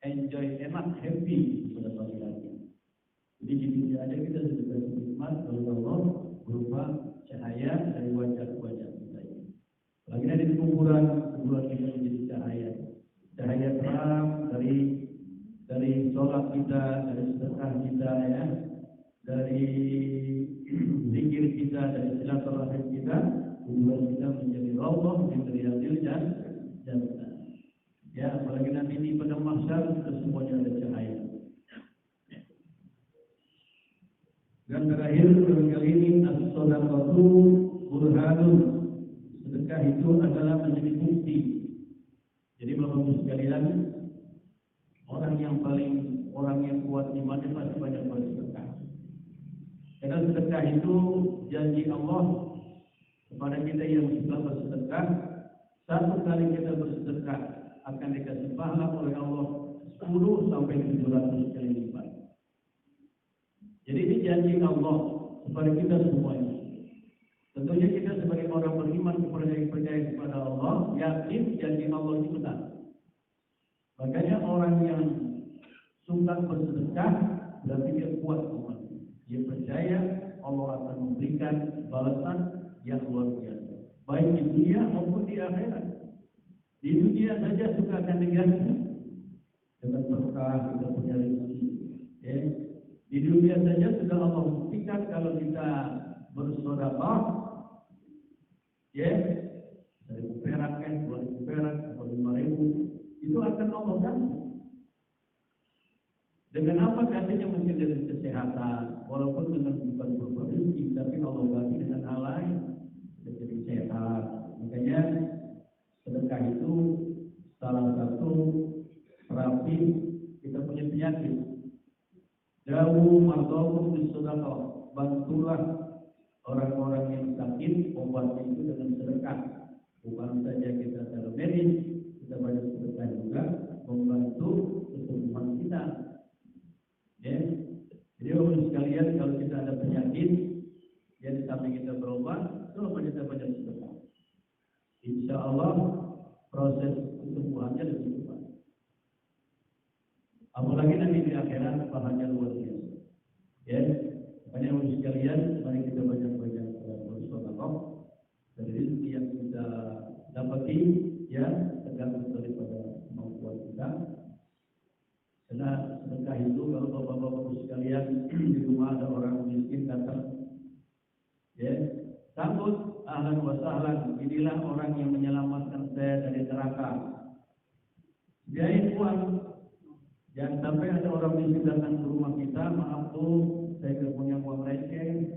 enjoy, enak, happy pada pagi hari. Jadi di dunia aja kita sudah nikmat oleh Allah berupa cahaya dari wajah-wajah kita ini. Lagi ada di kuburan kita menjadi cahaya terang dari sholat kita, dari sedekah kita, ya, dari zikir kita, dari silaturahim kita, kuburan kita menjadi raudhah min riyadil jannah. Ya, apalagi nanti di padang mahsyar kita semuanya ada cahaya. Dan terakhir kali ini as-shadaqatu burhanun. Sedekah itu adalah menjadi bukti. Jadi Bapak-Ibu sekalian, orang yang kuat imannya pasti banyak bersedekah. Karena sedekah itu janji Allah kepada kita yang suka bersedekah. Satu kali kita bersedekah akan dikasih pahala oleh Allah 10 sampai 700 kali lipat. Jadi ini janji Allah kepada kita semuanya. Tentunya kita sebagai orang beriman percaya kepada Allah, yakin janji Allah itu benar. Makanya orang yang suka bersedekah, berarti dia kuat iman. Dia percaya Allah akan memberikan balasan yang luar biasa, baik di dunia maupun di akhirat. Di dunia saja suka akan diganti dengan berkah, kita punya rezeki. Ya. Di dunia saja sudah Allah buktikan kalau kita bersedekah, ya, 1.000 perak, 2.000 perak, atau 5.000, itu akan Allah ganti. Dengan apa gantinya? Mungkin dengan kesehatan, walaupun dengan bukan berupa rezeki, tapi Allah ganti dengan hal lain, jadi sehat. Makanya sedekah itu salah satu terapi kita punya penyakit. Jauh mardokum bisedekah, bantulah orang-orang yang sakit, obatnya itu dengan sedekah. Bukan saja kita secara medis, kita banyak sedekah juga membantu kesembuhan kita. Ya, jadi orang sekalian, kalau kita ada penyakit, ya di samping kita berobat, coba kita banyak sedekah. Insya Allah proses kesembuhannya lebih cepat. Apalagi nanti di akhirat pahalanya luar biasa. Ya, makanya orang sekalian, mari kita banyak-banyak bersedekah. Dari rezeki yang kita dapati, ya tergantung daripada kemampuan kita. Karena sedekah itu, kalau bapak-bapak sekalian di rumah ada orang miskin datang, ya sambut, ahlan wa sahlan, inilah orang yang menyelamatkan saya dari neraka. Biayain uang. Jangan sampai ada orang miskin datang ke rumah kita, maaf tuh, saya tidak punya uang receh.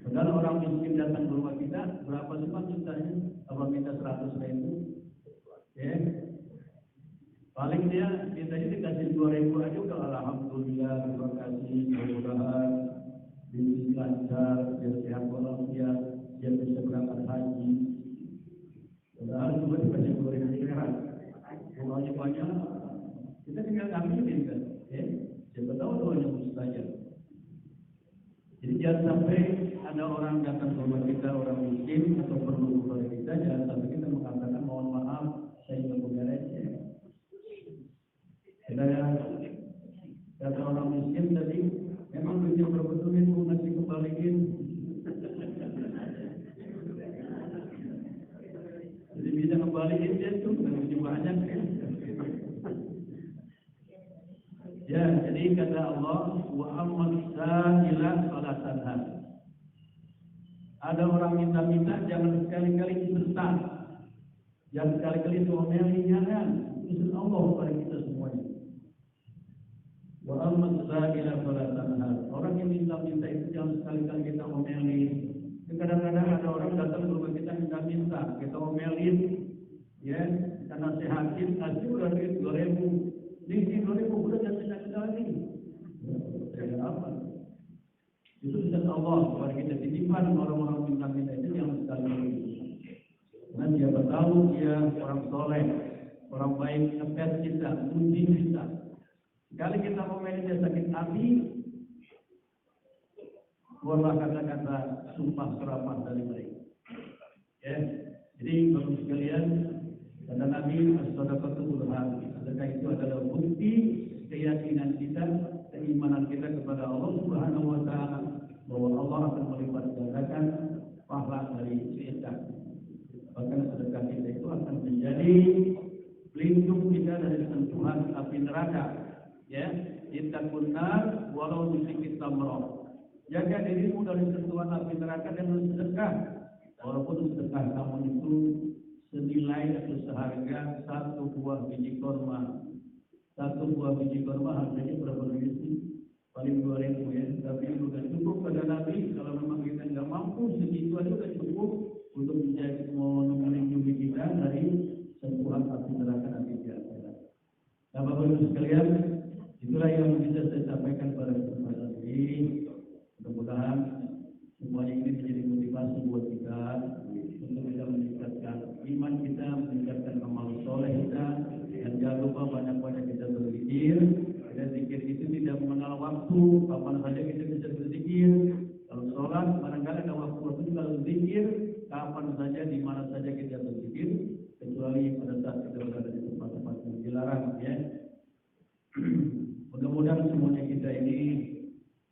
Padahal orang miskin datang ke rumah kita, berapa sih Pak jutanya? Apa minta 100.000? Ya. Paling dia mintanya dikasih 2.000 aja udah alhamdulillah, terima kasih, mudah-mudahan bisnis lancar, biar sehat walafiat, dia bisa berangkat haji. Padahal cuma dikasih 2.000 perak, uangnya banyak, kita tinggal ambilin kan, ya. Siapa tahu doanya mustajab. Jadi jangan sampai ada orang datang ke rumah kita, orang miskin atau perlu kepada kita, jangan sampai kita mengatakan mohon maaf, saya nggak punya receh. Kata orang miskin tadi, memang duitnya berbetulin, mau ngasih kembaliin. Jadi bisa kembaliin dia tuh, lebih banyak ya. Ya, jadi kata Allah, wa amman sa'ila fala tanhar. Ada orang minta-minta, jangan sekali-kali disertai. Jangan sekali-kali diomeli, jangan. Itu Allah kepada kita semuanya. Wa amman sa'ila fala tanhar. Orang yang minta-minta itu jangan sekali-kali kita omeli. Kadang-kadang ada orang datang ke rumah kita minta-minta, kita omelin, ya, kita nasihatin, asli udah duit 2.000, ini 2.000 udah jangan minta lagi. Ya apa? Itu bisa Allah kepada kita, titipan orang-orang minta-minta itu jangan sekali-kali. Karena siapa tahu dia orang soleh, orang baik, ngepet kita, muji kita. Sekali kita omelin dia sakit hati, keluarlah kata-kata sumpah serapah dari mereka. Ya, jadi bapak sekalian, kata Nabi, as-sadaqatu burhan. Sedekah itu adalah bukti keyakinan kita, keimanan kita kepada Allah Subhanahu wa taala, bahwa Allah akan melipat gandakan pahala dari sedekah. Bahkan sedekah kita itu akan menjadi pelindung kita dari sentuhan api neraka. Ya, ittaqun nar walau bisikit tamrah. Jaga dirimu dari sentuhan api neraka dengan sedekah. Walaupun sedekah kamu itu senilai atau seharga 1 buah biji korma. 1 buah biji korma harganya berapa duit sih? Paling 2.000 ya. Tapi sudah cukup pada Nabi. Kalau memang kita nggak mampu, segitu aja sudah cukup untuk menjadi melindungi kita dari sentuhan api neraka nanti di akhirat. Nah, Bapak Ibu sekalian, itulah yang bisa saya sampaikan pada kesempatan ini. Mudah-mudahan semuanya ini menjadi motivasi buat kita untuk bisa meningkatkan iman kita, meningkatkan amal soleh kita, dan jangan lupa banyak-banyak kita berzikir. Dan zikir itu tidak mengenal waktu, kapan saja kita bisa berzikir. Kalau sholat, barangkali ada waktu kalau berzikir, kapan saja, di mana saja kita berzikir, kecuali pada saat kita berada di tempat-tempat yang dilarang, ya. Mudah-mudahan semuanya kita ini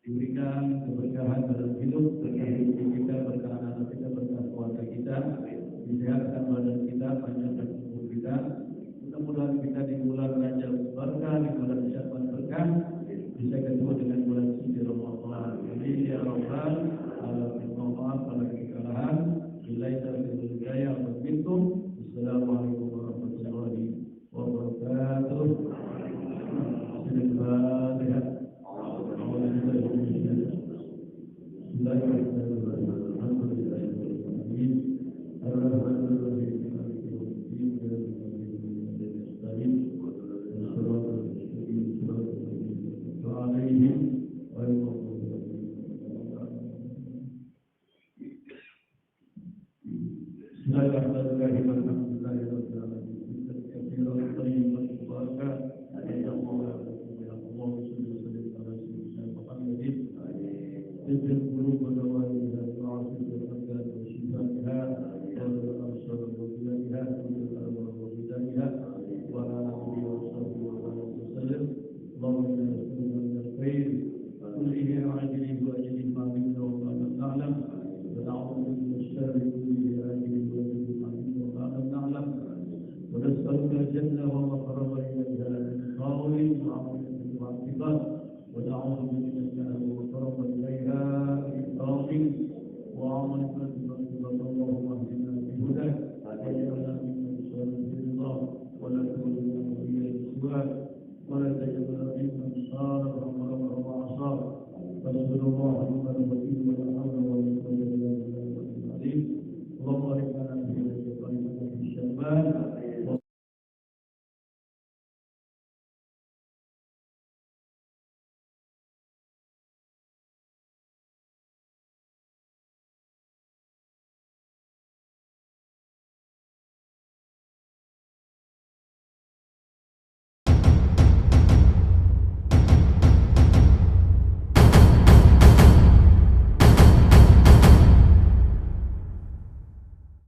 diberikan keberkahan dalam hidup, berkah rezeki kita, berkah anak kita, berkah keluarga kita, disehatkan badan kita, panjangkan umur kita. Mudah-mudahan kita di bulan Rajab berkah, di bulan Sya'ban berkah, bisa ketemu dengan bulan suci Ramadan. Amin ya rabbal alamin. Maaf pada kesalahan. Billahi taufiq wal hidayah. Assalamualaikum warahmatullahi wabarakatuh. Bismillahirrahmanirrahim. Bismillahirrahmanirrahim. Alhamdulillahirabbil alamin.